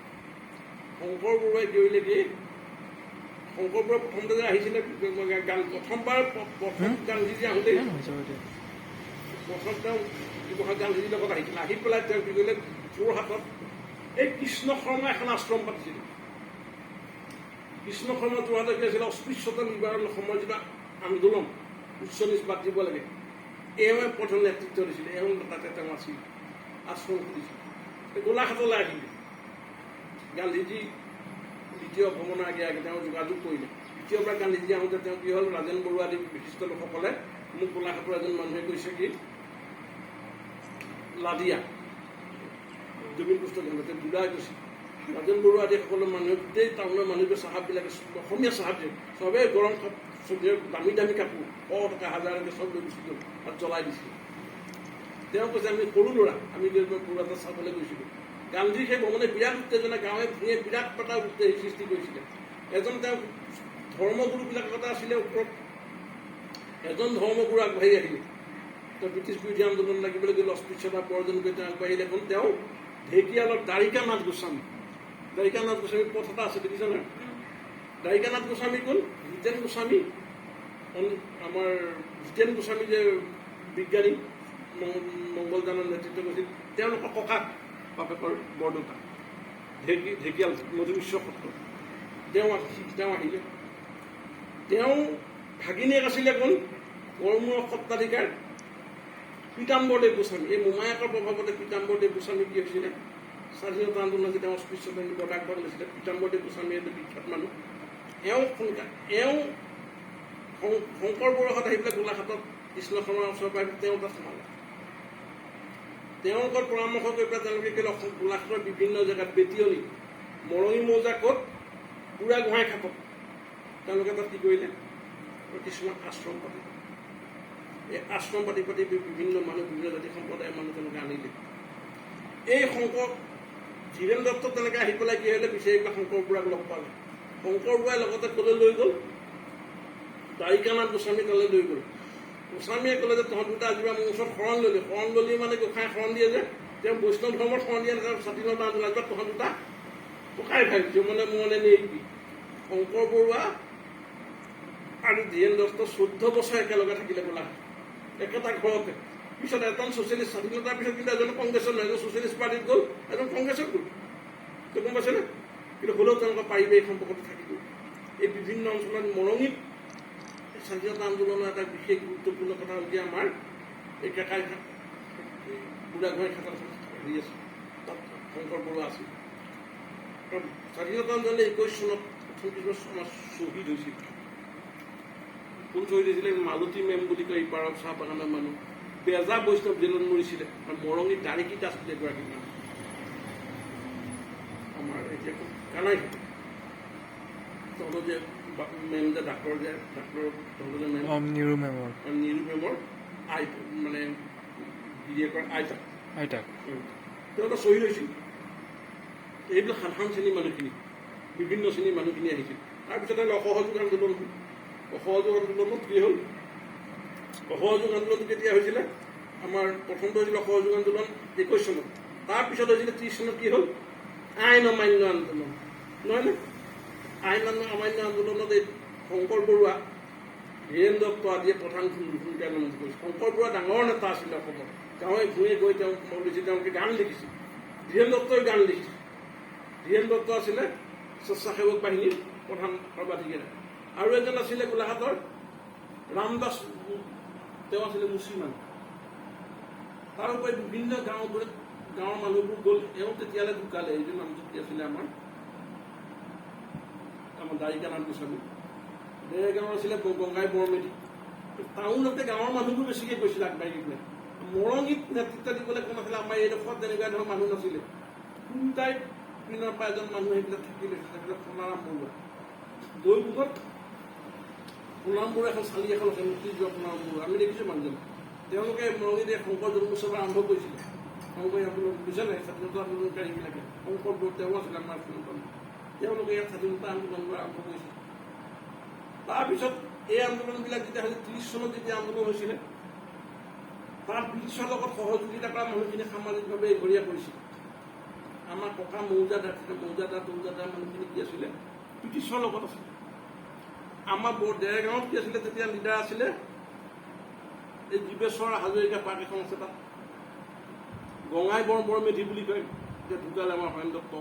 শংকৰ বৰুৱাই কি কৰিলে কি, শংকৰ বৰুৱা প্ৰথমতে যে আহিছিলে, প্ৰথমবাৰ গান্ধীজী আহোঁতে প্ৰথম তেওঁ গান্ধীজীৰ লগত আহিছিলে। আহি পেলাই তেওঁ কি কৰিলে, যোৰহাটত এই কৃষ্ণ শৰ্মা এখন আশ্ৰম পাতিছিলে। কৃষ্ণ শৰ্মা যোৰহাটত কি আছিলে, অস্পৃশ্যতা নিবাৰণ সময়ত যিটো আন্দোলন, উচ্চ নিচ বাদ দিব লাগে, এওঁৱে প্ৰথম নেতৃত্ব দিছিলে। এওঁ তাতে তেওঁ আছিল, আশ্ৰম খুলিছিল। গোলাঘাটলৈ আহিলে। গান্ধীজী দ্বিতীয় ভ্ৰমণৰ আগে তেওঁ যোগাযোগ কৰিলে। দ্বিতীয়বাৰ গান্ধীজী আহোঁতে তেওঁ কি হ'ল, ৰাজেন বৰুৱা আদি বিশিষ্ট লোকসকলে মোক গোলাঘাটৰ এজন মানুহে কৈছে কি, লাদিয়া জুবিন পুস্তক তেওঁ বুঢ়াই কৈছে, ৰাজেন বৰুৱা আদি সকলো মানুহে, গোটেই টাউনৰ মানুহবোৰ চাহাববিলাকে, অসমীয়া চাহাব চবেই গৰম চবেই দামী দামী কাপোৰ 100 টকা 1000 চব লৈ গুচি গ'ল, তাত জ্বলাই দিছিল। তেওঁ কৈছে আমি সৰু ল'ৰা, আমি বৰুৱা তাত চাবলৈ গৈছিলোঁ। গান্ধীৰ সেই ভ্ৰমণে বিৰাট উত্তেজনা, গাঁৱে ভূঞে বিৰাট এটা সৃষ্টি কৰিছিলে। এজন তেওঁ ধৰ্মগুৰুবিলাকৰ এটা আছিলে ওপৰত, এজন ধৰ্মগুৰু আগবাঢ়ি আহিলে। তেওঁ ব্ৰিটিছ বিৰোধী আন্দোলন লাগিবলৈ গ'লে, অস্পৃশ্যতা বৰ্জন কৰি তেওঁ আগবাঢ়িলে। এখন তেওঁ ঢেকীয়ালত দ্বাৰিকানাথ গোস্বামী পথ এটা আছে, দেখিছে নহয়? দ্বাৰিকানাথ গোস্বামী কোন? জিতেন গোস্বামী, আমাৰ জিতেন গোস্বামী যে বিজ্ঞানী মংগলযানৰ নেতৃত্ব কৰিছিল, তেওঁলোকৰ ককাক বাপেকৰ বৰদেউতা ঢেকিয়াল মধুমিশ্ৰ সত্ৰ, তেওঁ আহিলে। তেওঁ ভাগিনীয়েক আছিলে কোন? গড়মূৰৰ সত্ৰাধিকাৰ পীতাম্বৰদেৱ গোস্বামী। এই মোমায়েকৰ প্ৰভাৱতে পীতাম্বৰদেৱ গোস্বামী কি হৈছিলে? স্বাধীনতা আন্দোলন যেতিয়া অস্পৃশ্যতা বৰ্তাকৰণ লৈছিলে, পীতাম্বৰদেৱ গোস্বামী এইটো বিখ্যাত মানুহ। এওঁ শংকৰ বৰুৱাৰ আহি পেলাই গোলাঘাটত কৃষ্ণ শৰ্মাৰ ওচৰৰ পৰা তেওঁ তাত সোমালে। তেওঁৰ লগত পৰামৰ্শ কৰি পেলাই তেওঁলোকে কি গোলাঘাটৰ বিভিন্ন জেগাত বেটিয়নি, মৰঙী মৌজা ক'ত, বুঢ়া গোহাঁই ঘাটত তেওঁলোকে তাত কি কৰিলে? কিছুমান আশ্ৰম পাতিলে। এই আশ্ৰম পাতি বিভিন্ন মানুহ, বিভিন্ন জাতি সম্প্ৰদায়ৰ মানুহ তেওঁলোকে আনিলে। এই শংকৰ ধীৰেন দত্ত তেনেকৈ আহি পেলাই কি হ'লে, বিচাৰি পেলাই শংকৰ বৰুৱাক লগ পালে। শংকৰ বৰুৱাই লগতে ক'লৈ লৈ গ'ল? দ্বাৰিকানাথ গোস্বামী তালৈ লৈ গ'ল। গোস্বামীয়ে ক'লে যে তহঁত দুটা আজিবা মোৰ ওচৰত শৰণ ল'লি। শৰণ ল'লি মানে গোসাঁই শৰণ দিয়ে যে, তেওঁ বৈষ্ণৱ ধৰ্মৰ শৰণ দিয়ে, স্বাধীনতা আন্দোলন তহঁত দুটা ককাই ভাই মানে মোৰ নেৰিবি। শংকৰ বৰুৱা আৰু ধীৰেন দত্ত 14 বছৰ একেলগে থাকিলে গোলাঘাট, একেটা ঘৰতে। পিছত এজন ছচিয়েলিষ্ট, স্বাধীনতাৰ পিছত কিন্তু এজন কংগ্ৰেছত নহয়, এজন ছচিয়েলিষ্ট পাৰ্টিত গ'ল, এজন কংগ্ৰেছত গ'ল। গম পাইছেনে? কিন্তু হ'লেও তেওঁলোকৰ পাৰিবাৰিক সম্পৰ্কটো থাকি গ'ল। এই বিভিন্ন অঞ্চলত মৰঙীত স্বাধীনতা আন্দোলনৰ এটা বিশেষ গুৰুত্বপূৰ্ণ কথা হ'ল যে আমাৰ এই কেকাই ঘাট, বুঢ়া গোহাঁই ঘাটত হেৰি আছে, তাত শংকৰ বৰুৱা আছিল। স্বাধীনতা আন্দোলনে 21 চনত আমাৰ শ্বহীদ হৈছিল। কোন শ্বহীদ হৈছিলে? মালতী মেম বুলি কয়, ইপাৰৰ চাহ বাগানৰ মানুহ। বেজা বৈষ্ণৱ জেলত মৰিছিলে। মৰঙীত দাৰিকিত আছিলে এগৰাকী মানুহ, আমাৰ এতিয়া কানাই তহঁতৰ যে মেম যে ডাক্তৰ তহঁতৰ যে মেম নিৰু মেমৰ মানে গিৰিয়েকৰ আইতাক তেওঁলোকে শ্বহীদ হৈছিল। এইবিলাক সাধাৰণ শ্ৰেণীৰ মানুহখিনি, বিভিন্ন শ্ৰেণীৰ মানুহখিনি আহিছিল। তাৰপিছতে অসহযোগ আন্দোলন হ'ল। অসহযোগ আন্দোলনত কি হ'ল? অসহযোগ আন্দোলনটো কেতিয়া হৈছিলে? আমাৰ প্ৰথমটো হৈছিল অসহযোগ আন্দোলন 21 চনত। তাৰপিছত হৈছিলে 30 চনত কি হ'ল? আইন অমান্য আন্দোলন, নহয় নে? আইন অমান্য আন্দোলনত এই শংকৰ বৰুৱা, ধীৰেন দত্ত আদিয়ে প্ৰধান ভূমিকা পালন কৰিছিল। শংকৰ বৰুৱা ডাঙৰ নেতা আছিলে অসমত। গাঁৱে ভূঞে গৈ তেওঁ তেওঁলোকে গান লিখিছিল। ধীৰেন দত্তই গান লিখিছিল। ধীৰেন দত্ত আছিলে স্বেচ্ছাসেৱক বাহিনীৰ প্ৰধান সৰ্বাধিকাৰী। আৰু এজন আছিলে গোলাঘাটৰ ৰামদাস, তেওঁ আছিলে মুছলমান। তাৰ উপৰি বিভিন্ন গাঁৱৰ মানুহবোৰ গ'ল। এওঁ তেতিয়ালৈ ঢুকালে। এইটো নামটো কি আছিলে? আমাৰ দ্বাৰিকানাথ গোস্বামী। দেৰগাঁৱৰ আছিলে গংগাই বৰমেধি। টাউনতে গাঁৱৰ মানুহবোৰ বেছিকৈ গৈছিলে আগবাঢ়ি পেলাই। মৰঙীত নেতৃত্ব দিবলৈ কোন আছিলে? আমাৰ এইডোখৰত তেনেকুৱা ধৰণৰ মানুহ নাছিলে। কোনটাই পিনৰ পৰা এজন মানুহ আহি পেলাই থাকিলে সোণাৰাম বৰুৱা। দৈপুৰত সোণাৰাম বৰুৱা এখন চালি এখন আছে, মুক্তি যোৱা সোণাৰাম বৰুৱা। আমি দেখিছোঁ মানুহজন। তেওঁলোকে মৰঙীত শংকৰ জন্মোৎসৱ আৰম্ভ কৰিছিলে। শংকৰ আন্দোলন বুজা নাই, স্বাধীনতা আন্দোলনকাৰীবিলাকে। শংকৰ বৰুৱা তেওঁ আছিলে আমাৰ তেওঁলোকে ইয়াত স্বাধীনতা আন্দোলন আৰম্ভ কৰিছিল। তাৰপিছত এই আন্দোলনবিলাক যেতিয়া হৈছিল 30 চনত যেতিয়া আন্দোলন হৈছিলে, তাত ব্ৰিটিছৰ লগত সহযোগিতা কৰা মানুহখিনি সামাজিকভাৱে এঘৰীয়া কৰিছিল। আমাৰ ককা মৌজাদাৰ মানুহখিনি কি আছিলে? ব্ৰিটিছৰ লগত আছিলে। আমাৰ দেৰগাঁৱত কি আছিলে তেতিয়া? লিডাৰ আছিলে এই জীৱেশ্বৰ হাজৰিকা পাৰ্ক এখন আছে, তাত গঙাই বৰমেধি বুলি কয়। এতিয়া ঢুকালে আমাৰ হৰেণ দত্ত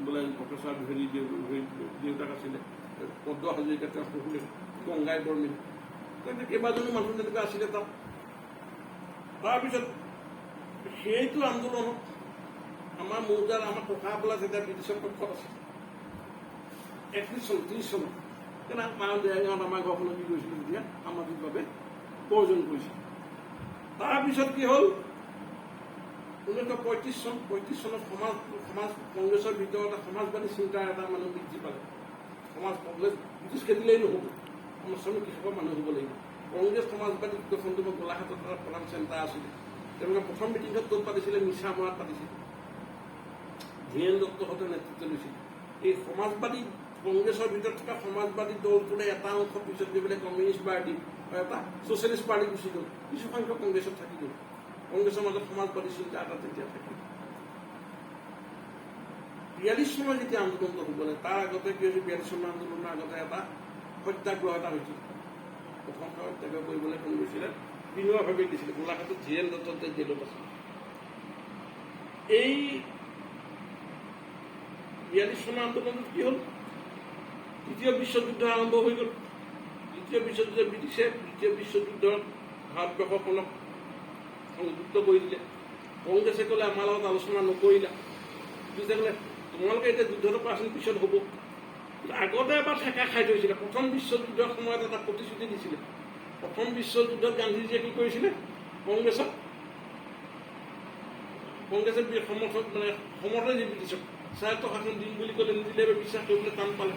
বোলে প্ৰফেচাৰ হেৰি দেউতাক আছিলে, পদ্ম হাজৰিকা তেওঁ শহুৰে, গংগাই বৰমেধি, তেনেকৈ কেইবাজনো মানুহ তেনেকুৱা আছিলে তাত। তাৰপিছত সেইটো আন্দোলনত আমাৰ মৌজাৰ, আমাৰ ককা বোলা যেতিয়া ব্ৰিটিছৰ পক্ষত আছিল 31 চন 30 চনত, তেনে দেৰগাঁৱত আমাৰ ঘৰখনত কি কৰিছিলে তেতিয়া? সামাজিকভাৱে প্ৰয়োজন কৰিছিল। তাৰপিছত কি হ'ল? 1935 চনত সমাজ কংগ্ৰেছৰ ভিতৰত সমাজবাদী চিন্তাৰ এটা মানুহ বৃদ্ধি পালে। সমাজ কংগ্ৰেছ ব্ৰিটিছ খেদিলেই নহ'ব, আমাৰ শ্ৰমিক কৃষকৰ মানুহ হ'ব লাগিব। কংগ্ৰেছ সমাজবাদী গঠনটো গোলাঘাটত এটা প্ৰধান চেণ্টাৰ আছিলে। তেওঁলোকে প্ৰথম মিটিঙত ক'ত পাতিছিলে? মিছামৰাত পাতিছিলে। ধীৰেন দত্তহঁতে নেতৃত্ব লৈছিল। এই সমাজবাদী কংগ্ৰেছৰ ভিতৰত থকা সমাজবাদী দলটোৰে এটা অংশ পিছত গৈ পেলাই কমিউনিষ্ট পাৰ্টি এটা ছচিয়েলিষ্ট পাৰ্টি গুচি গ'ল। কিছুসংখ্যক কংগ্ৰেছত থাকি গ'ল। কংগ্ৰেছৰ মাজত সমাজবাদী চিন্তা এটা তেতিয়া থাকিল। 42 চনৰ যেতিয়া আন্দোলনটো হ'বলৈ তাৰ আগতে কি হৈছে 42 চনৰ আন্দোলনৰ আগতে এটা সত্যাগ্ৰহ এটা হৈছিল প্ৰথম সত্যাগ্ৰহ কৰিবলৈ ফোন কৰিছিলে বিনোৱা-ভাৱে দিছিলে গোলাঘাটত জি এন দত্ত জেলত আছিল এই 42 চনৰ আন্দোলনত কি হ'ল দ্বিতীয় বিশ্বযুদ্ধ আৰম্ভ হৈ গ'ল দ্বিতীয় বিশ্বযুদ্ধ ব্ৰিটিছে দ্বিতীয় বিশ্বযুদ্ধত ভাৰতবৰ্ষখনক সংযুক্ত কৰি দিলে কংগ্ৰেছে ক'লে আমাৰ লগত আলোচনা নকৰিলা ব্ৰিটিছে ক'লে তোমালোকে এতিয়া যুদ্ধটো কৰাচোন পিছত হ'ব আগতে এবাৰ ঠেকা খাই থৈছিলে প্ৰথম বিশ্বযুদ্ধৰ সময়ত এটা প্ৰতিশ্ৰুতি দিছিলে প্ৰথম বিশ্বযুদ্ধত গান্ধীজীয়ে কি কৰিছিলে কংগ্ৰেছে সমৰ্থন মানে সমৰ্থন দিয়ে ব্ৰিটিছক স্বায়ত্ত শাসন দিম বুলি ক'লে নিদিলে বিশ্বাস কৰিবলৈ টান পালে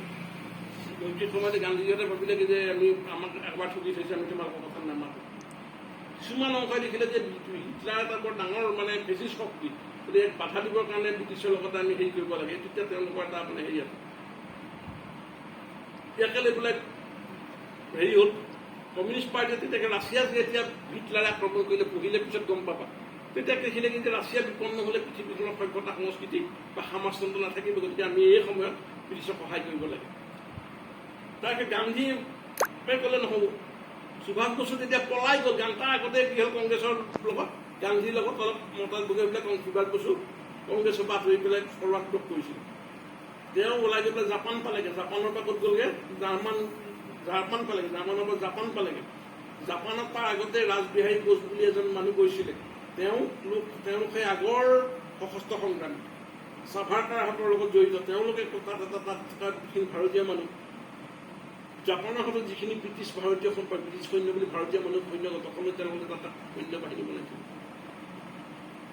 গতিকে সময়তে গান্ধীজীহঁতে ভাবিলে যে আমি আমাক একবাৰ ঠগি থৈছে আমি তোমালোকৰ কথা নামানো কিছুমান অংশই দেখিলে যে হিটলাৰ এটা বৰ ডাঙৰ মানে ফেচিষ্ট শক্তি গতিকে বাধা দিবৰ কাৰণে ব্ৰিটিছৰ লগতে আমি হেৰি কৰিব লাগে তেতিয়া তেওঁলোকৰ এটা মানে হেৰি আছে ইয়াকে লৈ পেলাই হেৰি হ'ল কমিউনিষ্ট পাৰ্টিয়ে তেতিয়া ৰাছিয়াত যেতিয়া হিটলাৰে আক্ৰমণ কৰিলে পঢ়িলে পিছত গম পাবা তেতিয়া দেখিলে কিন্তু ৰাছিয়া বিপন্ন হ'লে পৃথিৱীখনৰ সভ্যতা সংস্কৃতি বা সমাজতন্ত্ৰ নাথাকিব গতিকে আমি এই সময়ত ব্ৰিটিছক সহায় কৰিব লাগে তাকে গান্ধীয়ে ক'লে নহ'ব সুভাষ বসু তেতিয়া পলাই গ'ল তাৰ আগতে কি হ'ল কংগ্ৰেছৰ লগত গান্ধীৰ লগত অলপ মতাত বগাই পেলাই সুভাষ বসু কংগ্ৰেছৰ পৰা আঁতৰি পেলাই সৰ্বাত্মক কৰিছিল তেওঁ ওলাই গৈ পেলাই জাপান পালেগৈ জাপানৰ পৰা ক'ত গ'লগৈ জাপান পালেগৈ জাৰ্মানৰ পৰা জাপান পালেগৈ জাপানত তাৰ আগতে ৰাজবিহাৰী কোচ বুলি এজন মানুহ গৈছিলে তেওঁলোকে আগৰ সশস্ত্ৰ সংগ্ৰামী সাভাৰকাৰহঁতৰ লগত জড়িত তেওঁলোকে তাত থকা ভাৰতীয় মানুহ জাপানৰ হাতত যিখিনি ব্ৰিটিছ ভাৰতীয় সম্পৰ্ক ব্ৰিটিছ সৈন্য বুলি ভাৰতীয় মানুহ সৈন্যগত অসমত তেওঁলোকে তাত সৈন্য বাহিনী বনাইছিল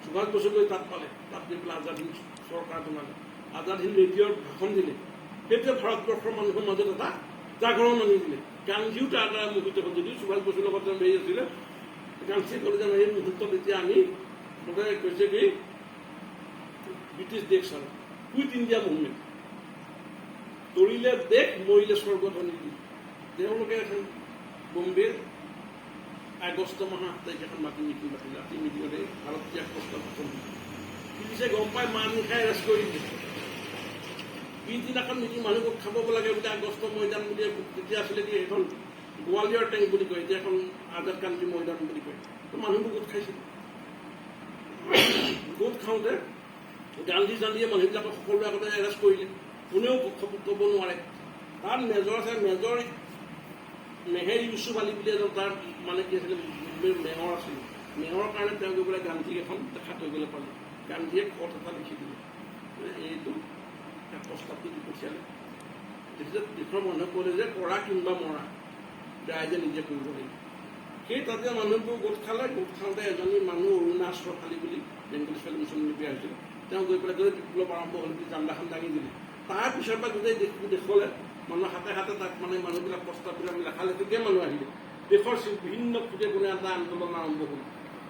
সুভাষ বসু গৈ তাত পালে তাত গৈ পেলাই আজাদ হিন্দ চৰকাৰ বনালে আজাদ হিন্দ ৰেডিঅ'ৰ ভাষণ দিলে সেইটোৱে ভাৰতবৰ্ষৰ মানুহৰ মাজত এটা জাগৰণ আনি দিলে গান্ধীও তাৰ দ্বাৰা মুহূৰ্ত হ'ল যদিও সুভাষ বসুৰ লগত তেওঁ হেৰি আছিলে গান্ধীয়ে ক'লে যে এই মুহূৰ্তত এতিয়া আমি মুঠতে কৈছে কি ব্ৰিটিছ দেশ চালো কুইট ইণ্ডিয়া মুভমেণ্ট তৰিলে দেশ মৰিলে স্বৰ্গ ধনী দি তেওঁলোকে এখন বম্বেৰ আগষ্ট মাহৰ 8 তাৰিখে এখন মাটি মিটিং পাতিলে ৰাতি মিটিঙতে ভাৰত ত্যাগ প্ৰস্তাৱ ভাষণ দিলে ব্ৰিটিছে গম পাই মান নিশাই এৰেষ্ট কৰি দিলে পিছদিনাখন মিটিং মানুহক খাব লাগে বুলি আগষ্ট মৈদান বুলি তেতিয়া আছিলে কি এখন গোৱালিয়ৰ টেংক বুলি কয় এতিয়া এখন আজাদ ক্ৰান্তি মৈদান বুলি কয় মানুহবোৰ গোট খাইছিল গোট খাওঁতে গান্ধীয়ে মানুহবিলাকক সকলোৰে আগতে এৰেষ্ট কৰিলে কোনেও ক'ব নোৱাৰে তাত মেজৰ আছে মেজৰ মেহেৰ ইউচুফ আলী বুলি এজন তাৰ মানে কি আছিলে মেয়ৰ আছিলে মেয়ৰৰ কাৰণে তেওঁ গৈ পেলাই গান্ধীক এখন দেখা কৰিবলৈ পালে গান্ধীয়ে খত এটা লিখি দিলে এইটো প্ৰস্তাৱটো দি পঠিয়ালে তেতিয়া দেশৰ মানুহে ক'লে যে কৰা কিংবা মৰা ৰাইজে নিজে কৰিব লাগিব সেই তাতে মানুহবোৰ গোট খালে গোট খাওঁতে এজনী মানুহ অৰুণা আশ্ৰফালী বুলি বেংগলী ছোৱালী মুছলমান বিয়া হৈছিল তেওঁ গৈ পেলাই গৈ বিপ্লৱ আৰম্ভ হ'ল বুলি জানদাখন দাঙি দিলে তাৰ পিছৰ পৰা গোটেই দেশলৈ মানুহৰ হাতে হাতে তাক মানে মানুহবিলাক প্ৰস্তাৱবিলাক লেখালে তেতিয়া মানুহ আহিলে দেশৰ বিভিন্ন কোণে কোণে এটা আন্দোলন আৰম্ভ হ'ল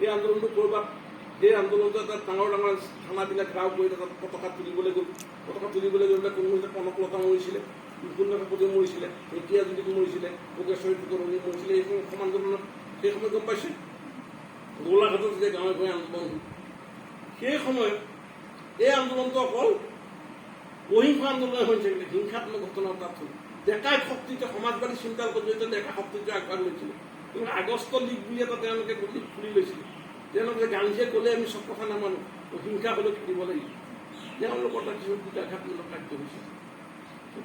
এই আন্দোলনটো ক'ৰবাত সেই আন্দোলনটো এটা ডাঙৰ ডাঙৰ থানাবিলাক গাঁও কৰি তাত পতাকা তুলিবলৈ গ'ল পতাকা তুলিবলৈ গৈ পেলাই কোনো কনকলতা মৰিছিলে বিপুল কাকতি মৰিছিলে এতিয়া যদি মৰিছিলে ভোগেশ্বৰী ফুকননি মৰিছিলে এই অসম আন্দোলনত সেই সময়ত গম পাইছে গোলাঘাটত যেতিয়া গাঁৱে গাঁৱে আন্দোলন হ'ল সেই সময়ত এই আন্দোলনটো অকল অহিংসা আন্দোলন হৈ থাকিলে হিংসাত্মক ঘটনা তাত হ'ল ডেকাই শক্তিটো সমাজবাদী চিন্তাৰ জৰিয়তে ডেকা শক্তিটো আগভাগ লৈছিলে কিন্তু আগষ্ট লীগ বুলি এটা তেওঁলোকে লীগ খুলি লৈছিলে তেওঁলোকে গান্ধীয়ে ক'লে আমি চব কথা নামানো হিংসা হ'লেও দিব লাগিব তেওঁলোকৰ তাত কিছুমান পূজাঘাতমূলক কাৰ্য হৈছে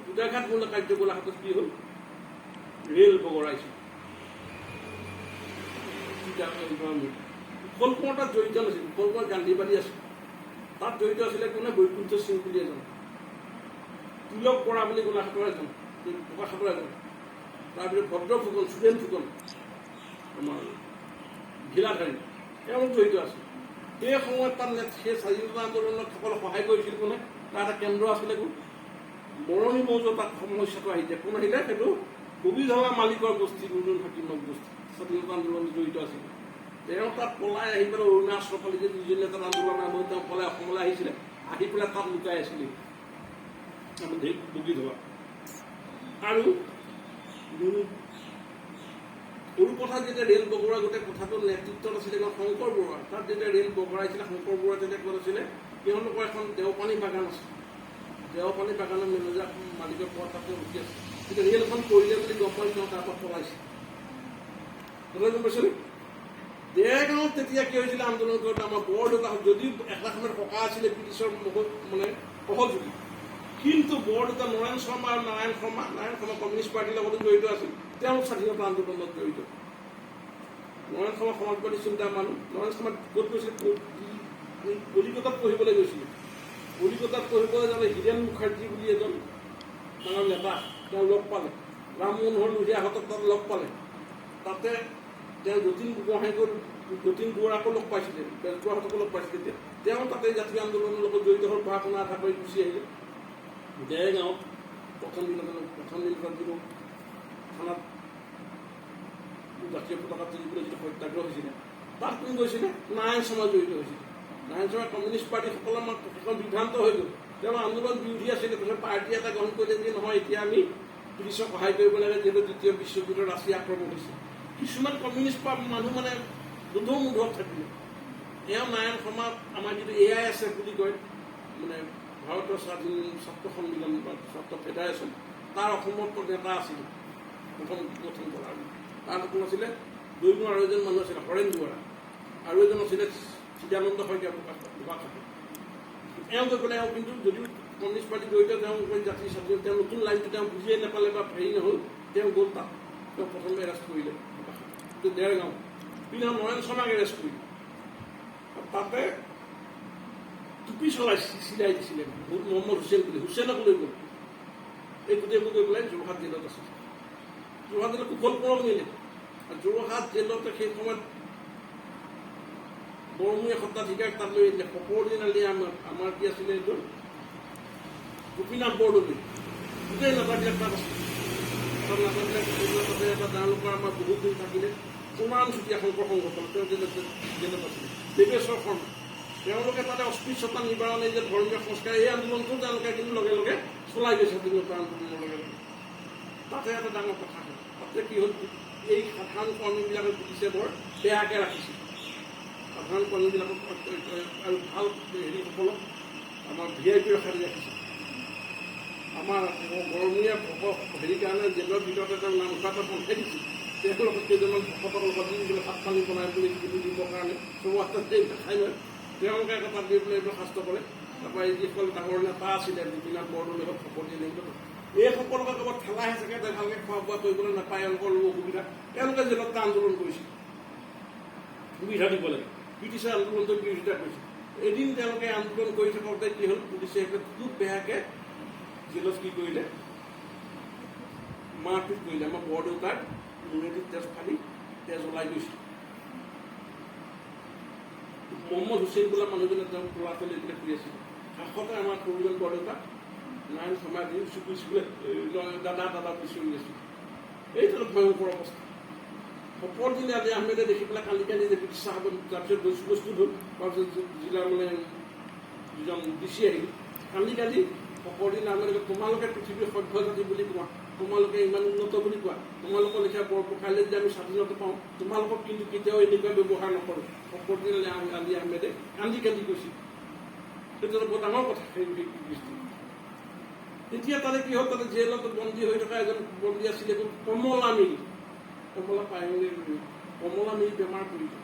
পূজাঘাতমূলক কাৰ্য গোলাঘাটত কি হ'ল ৰেল বগৰাইছিল উৎপল কোঁৱৰ তাত জড়িত নাছিল উৎপল কোঁৱৰ গান্ধীবাদী আছিল তাত জড়িত আছিলে কোনে বৈকুণ্ঠ সিং বুলি এজন তিলক বৰা বুলি গোলাঘাটৰ এজন গোলাঘাটৰ এজন তাৰপিছত ভদ্ৰ ফুকন সুৰেন ফুকন আমাৰ ঘিলাধাৰী তেওঁলোক জড়িত আছিল সেই সময়ত তাত সেই স্বাধীনতা আন্দোলনত সকলো সহায় কৰিছিল কোনে তাৰ এটা কেন্দ্ৰ আছিলে কোন মৰণি মৌজৰ তাত সমস্যাটো আহিছে কোন আহিলে সেইটো কবিধলা মালিকৰ গোষ্ঠী নুৰুণ হাকিমৰ গোষ্ঠী স্বাধীনতা আন্দোলনত জড়িত আছিল তেওঁ তাত পলাই আহি পেলাই অৰুণা আশ্ৰফালী যে দুজনীয়ে তাত আন্দোলন আৰম্ভ তেওঁ পলাই অসমলৈ আহিছিলে আহি পেলাই তাত লুকাই আছিলে বগীধলা আৰু সৰু কথা যেতিয়া ৰেল বগৰা গোটেই কথাটোৰ নেতৃত্বত আছিলে শংকৰ বৰুৱা তাত যেতিয়া ৰেল বগৰাইছিলে শংকৰ বৰুৱা তেতিয়া ক'ত আছিলে তেওঁলোকৰ এখন দেওপানী বাগান আছে দেওপানী বাগানৰ মেনেজাৰ মালিকৰ পদ তাতে ৰখি আছে। কিন্তু ৰেল এখন কৰিলে বুলি গম পাই তেওঁ তাৰপৰা পলাইছে। গম পাইছেনে? দেৰগাঁৱত তেতিয়া কি হৈছিলে আন্দোলন কৰোঁতে আমাৰ বৰদেউতাহঁত যদিও এটা সময়ত ককা আছিলে ব্ৰিটিছৰ মানে সহযোগী, কিন্তু বৰদেউতা নৰেন শৰ্মা আৰু নাৰায়ণ শৰ্মা কমিউনিষ্ট পাৰ্টীৰ লগতো জড়িত আছিল। তেওঁলোক স্বাধীনতা আন্দোলনত জড়িত। নৰেন শৰ্মা সমাজবাদী চিন্তাৰ মানুহ। নৰেন শৰ্মা ক'ত গৈছিলে? কলিকতাত পঢ়িবলৈ গৈছিলে। কলিকতাত পঢ়িবলৈ যাওঁতে হীৰেণ মুখাৰ্জী বুলি এজন ডাঙৰ নেতা তেওঁ লগ পালে। ৰাম মনোহৰ লোহিয়াহঁতক তাত লগ পালে। তাতে তেওঁ যতীন বৰুৱাকো লগ পাইছিলে, বেজবৰুৱাহঁতকো লগ পাইছিলে। তেতিয়া তেওঁ তাতে জাতীয় আন্দোলনৰ লগত জড়িত হৈ পঢ়া শুনা আধা কৰি গুচি আহিলে। দেৰগাঁৱত প্ৰথম দিনত যিটো থানাত জাতীয় পতাকা তুলিবলৈ যিটো সত্যাগ্ৰহ হৈছিলে তাত কোন গৈছিলে? নাৰায়ণ শৰ্মা জড়িত হৈছিলে। নাৰায়ণ শৰ্মা কমিউনিষ্ট পাৰ্টীসকলৰ এখন বিভ্ৰান্ত হৈ গ'ল। তেওঁ আন্দোলন বিৰোধী আছিলে। তাৰপিছত পাৰ্টী এটা গ্ৰহণ কৰিলে যে নহয়, এতিয়া আমি পুলিচক সহায় কৰিব লাগে, যিহেতু দ্বিতীয় বিশ্বযুদ্ধত ৰাছিয়া আক্ৰমণ হৈছে। কিছুমান কমিউনিষ্ট মানুহ মানে দুধৰ থাকিলে। এওঁ নাৰায়ণ শৰ্মা আমাৰ যিটো AIS বুলি কয়, মানে ভাৰতৰ স্বাধীন ছাত্ৰ সন্মিলন বা ছাত্ৰ ফেডাৰেশ্যন, তাৰ অসমৰ নেতা আছিল প্ৰথম গঠন কৰা। তাত কোন আছিলে? দৈনো আৰু এজন মানুহ আছিলে হৰেণ দুৱৰা, আৰু এজন আছিলে চিদানন্দ শইকীয়া প্ৰকাশে। এওঁ গৈ পেলাই কিন্তু যদিও কমিউনিষ্ট পাৰ্টি জড়িত, তেওঁ জাতিৰ স্বাধীন, তেওঁ নতুন লাইনটো তেওঁ বুজিয়ে নাপালে বা হেৰি নহ'ল, তেওঁ গ'ল তাত। তেওঁ প্ৰথমে এৰেষ্ট কৰিলে দেৰগাঁও, কিন্তু নৰেন শৰ্মাক এৰেষ্ট কৰিলে। তাতে টুপি চিলাই দিছিলে মহম্মদ হুছেইন বুলি। হুছেইনক লৈ গ'ল। এই গোটেইবোৰ গৈ পেলাই যোৰহাট জেলত আছে। যোৰহাট জেলত কুশল কোঁৱৰক নিলে। আৰু যোৰহাট জেলতে সেই সময়ত বৰমূৰীয়া সত্ৰাধিকাৰীক তাত লৈ আহিলে। ফকৰুদ্দিন আলি আহমেদ, আমাৰ কি আছিলে এইটো গোপীনাথ বৰদলৈ, গোটেই নেতাবিলাক তাত আছে। নেতাবিলাক এটা তেওঁলোকৰ আমাৰ বহুত দিন থাকিলে। কুমাৰাম চুতীয়া শংকৰ সংগঠন, তেওঁ জেলত আছিলে। দেৱেশ্বৰ শৰ্মা, তেওঁলোকে তাতে অস্পৃশ্যতা নিবাৰণ, এই যে ধৰ্মীয় সংস্কাৰ, এই আন্দোলনটো তেওঁলোকে কিন্তু লগে লগে চলাই গৈছে। স্বাধীনতা আন্দোলনৰ লগে লগে তাতে এটা ডাঙৰ কথা হ'ল। তাতে কি হ'ল? এই সাধাৰণ কৰ্মীবিলাকে পুলিচে বৰ বেয়াকৈ ৰাখিছে। সাধাৰণ কৰ্মীবিলাকক আৰু ভাল হেৰিসকলক আমাৰ VIP ৰখাই ৰাখিছে। আমাৰ গৰমীয়া হেৰিৰ কাৰণে জেলৰ ভিতৰত এটা নামঘৰ এটা বনাই দিছে। তেওঁলোকক কেইজনমান ভকতৰ লগত যিবিলাক ভাত পানী বনাই বুলি দিবৰ কাৰণে দেখাই লয়। তেওঁলোকে এটা তাত গৈ পেলাই এইবিলাক শাস্ত্ৰ কৰে। তাৰপৰা এই যিসকল ডাঙৰ নেতা আছিলে, গোপীনাথ বৰদলৈ হওক, ফকৰুদ্দিন, এইসকলকে ক'ৰবাত ঠেলাই হেঁচাকে ভালকৈ খোৱা বোৱা কৰিবলৈ নাপায়, এওঁলোকৰ অসুবিধা। তেওঁলোকে জেলত আন্দোলন কৰিছিল, সুবিধা দিব লাগে। ব্ৰিটিছে আন্দোলনটোৰ বিৰোধিতা কৰিছিল। এদিন তেওঁলোকে আন্দোলন কৰি থাকোঁতে কি হ'ল? পুলিচে খুব বেয়াকৈ জেলত কি কৰিলে? মাৰপিট কৰিলে। আমাৰ বৰদেউতাক মূৰেদি তেজ ফালি তেজ ওলাই গৈছিল। মহম্মদ হুছেইন বোলা মানুহজনে তেওঁ ল'ৰা ছোৱালী এতিয়া শুই আছিল। কাষতে আমাৰ সৰুজন বৰদেউতাক নাৰায়ণ শৰ্মাই চুকুৰিছিলে, দাদা বুলি চিঞৰি আছিল। এইটো ভয়ংকৰ অৱস্থা। ফকৰুদ্দিন আলি আহমেদে দেখি পেলাই কান্দি কান্দি যে ব্ৰিটিছ চাহাবত, তাৰপিছত বস্তু হ'ল, তাৰপিছত জিলাৰ মানে যিজন DC আহিল, কান্দি কান্দি ফকৰুদ্দিন আহমেদে তোমালোকে পৃথিৱীৰ সভ্য জাতি বুলি কোৱা, তোমালোকে ইমান উন্নত বুলি কোৱা, তোমালোকৰ লেখীয়া বৰপথাইলে যে আমি স্বাধীনতা পাওঁ, তোমালোকক কিন্তু কেতিয়াও এনেকুৱা ব্যৱহাৰ নকৰোঁ। ফকৰুদ্দিন আলি আহমেদে কান্দি কান্দি কৈছিল। সেইটো বৰ ডাঙৰ কথা। সেই দৃষ্টি তেতিয়া তাতে কি হ'ল? তাতে জেলত বন্দী হৈ থকা এজন বন্দী আছিলে কমলা মিৰি বেমাৰ পৰিলে।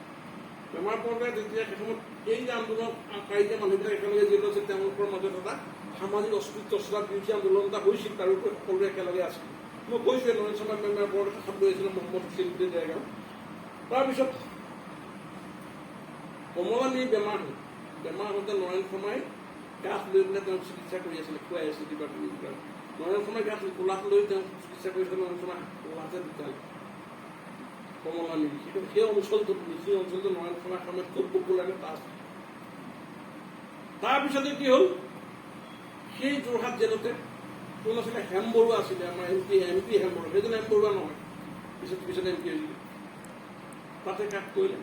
বেমাৰ পৰোঁতে তেতিয়া সেইসময়ত এই যে আন্দোলনকাৰী যে মানুহবিলাক একেলগে জেলত আছিল, তেওঁলোকৰ মাজত এটা সামাজিক অস্পৃশ্যতাৰ বিৰোধী আন্দোলন এটা হৈছিল। তাৰোপৰি সকলোৱে একেলগে আছিল। মই কৈছোঁ নৰেন শৰ্মা মেমে বৰ এটা শব্দ হৈছিলে মহম্মদ হুছেইন বুলি দেৰগাঁও। তাৰপিছত কমলা মিৰি বেমাৰ হ'ল। বেমাৰ হওঁতে নৰেন শৰ্মাই গাছ লৈ পেলাই তেওঁক চিকিৎসা কৰি আছিলে, খুৱাই আছিল কিবা কিবি। নৰেন শৰ্মাই গাছ কোলাত লৈ তেওঁক চিকিৎসা কৰিছিলে। নৰেন শৰ্মা কোলাতে ঢুকালে। কমলা মিৰি সেই অঞ্চলটোত নৰেন শৰ্মাৰ সময়ত খুব পপুলাৰ নেতা আছে। তাৰপিছতে কি হ'ল? সেই যোৰহাট জেলতে কোন আছিলে? হেম বৰুৱা আছিলে, আমাৰ MP হেম বৰুৱা। সেইজন হেম বৰুৱা নহয়, পিছত MP হৈছিলে। তাতে কাক কৰিলে?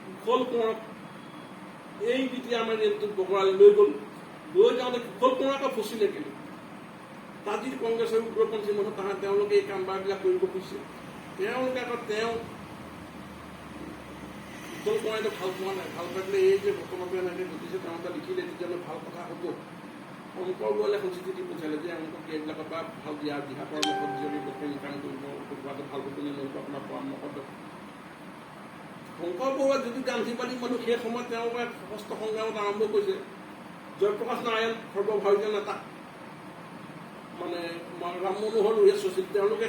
কুশল কোঁৱৰক এই যেতিয়া আমাৰ ৰেলটোত বগৰালে লৈ গ'ল। লৈ যাওঁতে কুশল কোঁৱৰকে ফচিলে কেলে? তাত যি কংগ্ৰেছৰ উগ্ৰপন্থী মানুহ তেওঁলোকে এই কাম বাৰবিলাক কৰিব খুজিছে। তেওঁলোকে আকৌ কুশল কোঁৱৰেতো ভাল পোৱা নাই। ভাল পাই পেলাই এই যে ঘটনাটো এনেকৈ ঘটিছে, তেওঁলোকে লিখিলে তেতিয়াহ'লে ভাল কথা হ'ব। শংকৰ বৰুৱালে এখন চিঠি দি পঠিয়ালে যে এওঁলোকক এইবিলাকৰ পৰা ভাল দিহা পৰামৰ্শ যদি ডক্টৰী কাম কৰিব কোনোবাটো ভাল কৰিবলৈ নহ'ব আপোনাৰ পৰামৰ্শ দিয়ক। শংকৰ বৰুৱা যদি গান্ধীবাদী মানুহ সেই সময়ত তেওঁলোকে সশস্ত্ৰ সংগ্ৰামত আৰম্ভ কৰিছে। জয়প্ৰকাশ নাৰায়ণ সৰ্বভাৰতীয় নেতা মানে ৰাম মনোহৰ লোহিয়া শচীন তেওঁলোকে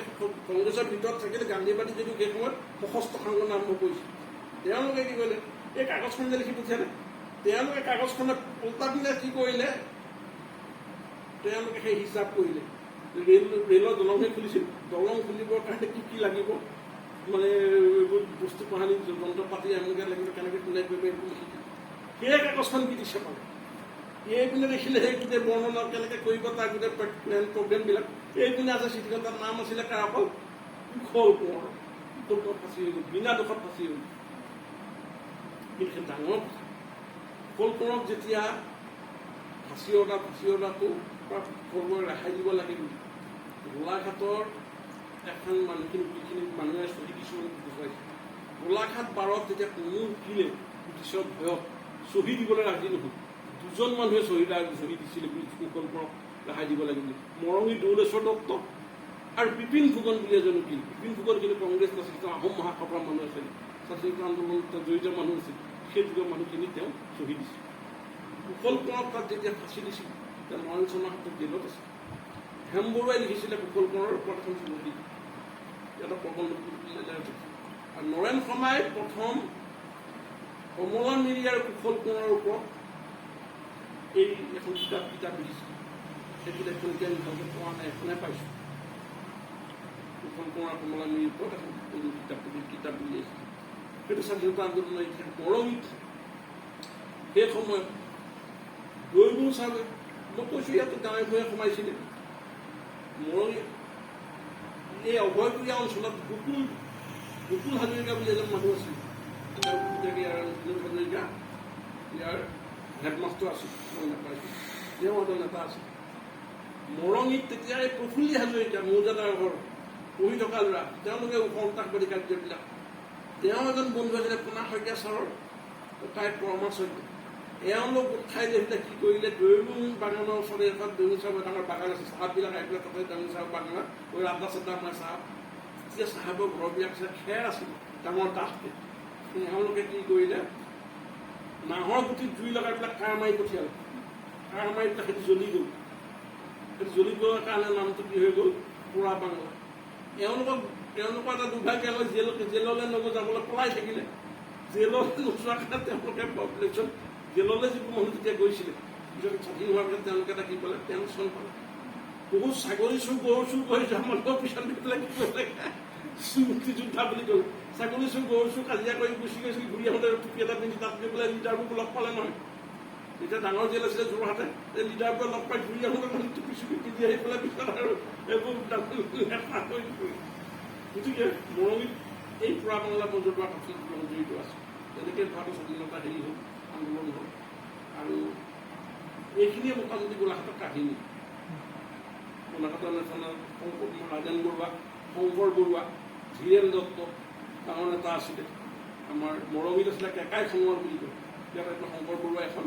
কংগ্ৰেছৰ ভিতৰত থাকিলে গান্ধীবাদী যদিও সেই সময়ত সশস্ত্ৰ সংগ্ৰাম আৰম্ভ কৰিছে। তেওঁলোকে কি কৰিলে এই কাগজখন যে লিখি পঠিয়ালে তেওঁলোকে কাগজখনে উল্টা পিনে কি কৰিলে তেওঁলোকে সেই হিচাপ কৰিলে ৰেলৰ দলংহে খুলিছিল। দলং খুলিবৰ কাৰণে কি কি লাগিব মানে এইবোৰ বস্তু বাহানি যন্ত্ৰ পাতি এনেকৈ লাগিব কেনেকৈ কোনে কৰিব এইবোৰ লিখিছিল। সেই কাগজখন কি দিছে পালে এইপিনে দেখিলে সেইপিনে বৰ্ণনা কেনেকৈ কৰিব তাৰ গোটেই প্লেন প্ৰগ্ৰেমবিলাক। এইপিনে আছে চিঠিখন তাৰ নাম আছিলে কাৰাকল কুশল কোঁৱৰ। কুশল ফাঁচি হৈ গ'ল বিনা দোষত ফাঁচি হৈ গ'ল। কিন্তু ডাঙৰ কথা কুশল কোঁৱৰক যেতিয়া ফাঁচি অৰ্ডাৰটো কুশল ৰেহাই দিব লাগে বুলি গোলাঘাটৰ এখন মানুহখিনি মানুহে চহী কিছুমান বুজাইছে। গোলাঘাট বাৰত যেতিয়া কোনো উকিলে ব্ৰিটিছৰ ভয়ত চহী দিবলৈ ৰাজি নহ'ল। দুজন মানুহে চহী দিছিলে কুশল কোঁৱৰক ৰেহাই দিব লাগে বুলি মৰঙী দৌলেশ্বৰ দত্ত আৰু বিপিন ফুকন বুলি এজন উকিল। বিপিন ফুকন কিন্তু কংগ্ৰেছ নাছিল, তেওঁ আহোম মহাসভাৰ মানুহ আছিল, স্বাধীনতা আন্দোলনত জড়িত মানুহ আছিল। সেই যুগৰ মানুহখিনি তেওঁ চহী দিছিল। কুশল কোঁৱৰক তাত যেতিয়া ফাঁচি দিছিল তেওঁ নৰেন শৰ্মাৰ হাতত জেলত আছিল। হেম বৰুৱাই লিখিছিলে কুশল কোঁৱৰৰ ওপৰত এখন চুমতি এটা প্ৰবন্ধ আৰু নৰেন শৰ্মাই প্ৰথম কমলা মিৰি আৰু কুশল কোঁৱৰৰ ওপৰত এই এখন কিতাপ লিখিছিল। সেই কিতাপখন এতিয়া ভালকৈ পোৱা নাই, এখনে পাইছোঁ। কুশল কোঁৱৰ কমলা মিৰিৰ ওপৰত এখন কিতাপ উলিয়াইছিল। সেইটো স্বাধীনতা আন্দোলনৰ ইতিহাস। মৰঙীত সেই সময়ত দৈমূৰ চাহাবে মই কৈছোঁ ইয়াতো গাঁৱে ভূঞে সোমাইছিলে। মৰঙী এই অভয়পুৰীয়া অঞ্চলত গোকুল হাজৰিকা বুলি এজন মানুহ আছিল। হাজৰিকা ইয়াৰ হেডমাষ্টাৰ আছিল, মই নাপাইছোঁ। তেওঁ এজন নেতা আছিল। মৰঙীত তেতিয়া এই প্ৰফুল্লি হাজৰিকা মৌজাদাৰ ঘৰ পঢ়ি থকা ল'ৰা, তেওঁলোকে সন্ত্ৰাসবাদী কাৰ্যবিলাক। তেওঁ এজন বন্ধু আছিলে পোনা শইকীয়া ছাৰৰ তাইৰ পৰমাচৰ্য। এওঁলোক উঠাই লৈ পেলাই কি কৰিলে দৈমুং বাগানৰ ওচৰতে এখন দৈমুং চাহাবৰ ডাঙৰ বাগান আছে। চাহাববিলাক আহি পেলাই তাতে দৈমুং চাহাবৰ বাগানত ওই আদা চাদা আমাৰ চাহাব তেতিয়া চাহাবৰ ঘৰবিলাক খেৰ আছিল ডাঙৰ ডাঠকে। এওঁলোকে কি কৰিলে নাহৰ গুটিত জুই লগাই পেলাই কাঁড় মাৰি পঠিয়ালে। কাঁড় মাৰি পেলাই সেইটো জ্বলি গ'ল। সেইটো জ্বলি যোৱাৰ কাৰণে নামটো কি হৈ গ'ল পোৰা বাংলা। তেওঁলোকৰ এটা দুৰ্ভাগ্য হ'ল জেললৈ নগৈ যাবলৈ পলাই থাকিলে। জেললৈ নোযোৱাৰ কাৰণে তেওঁলোকে পপুলেশ্যন জেললৈ যিবোৰ মানুহ যেতিয়া গৈছিলে পিছত স্বাধীন হোৱাৰ পিছত তেওঁলোকে এটা কি পালে টেনশ্যন পালে। বহুত ছাগলী চুৰ গৰু চুৰ কৰি যোৱা মানুহৰ পিছত দি পেলাই কি কৰিলে মুক্তিযোদ্ধা বুলি ক'লে। ছাগলী চুৰ গৰু চুৰ কাজিয়া কৰি গুচি গৈছিল। ঘূৰি আহোঁতে টুপি এটা পিন্ধি তাত গৈ পেলাই লিডাৰবোৰক লগ পালে নহয়। এতিয়া ডাঙৰ জেল আছিলে যোৰহাটে, এই লিডাৰবোৰে লগ পাই ঘূৰি আহোঁতে মানে টুপি চুপি পিন্ধি আহি পেলাই পিছত আৰু এইবোৰ গতিকে মৰঙীত এই পোৰা বাংলা মজুৰোৱা কথা জড়িত আছে। তেনেকৈ ভাৰতৰ স্বাধীনতা হেৰি হ'ল আন্দোলন হ'ল। আৰু এইখিনিয়ে মোটামুটি গোলাঘাটৰ কাহিনী। গোলাঘাটৰ নেশ্যনেল ৰাজেন বৰুৱা, শংকৰ বৰুৱা, ধীৰেন দত্ত ডাঙৰ নেতা আছিলে। আমাৰ মৰঙীত আছিলে কেকাই খনোৱাৰ বুলি কয়। ইয়াত শংকৰ বৰুৱাই এখন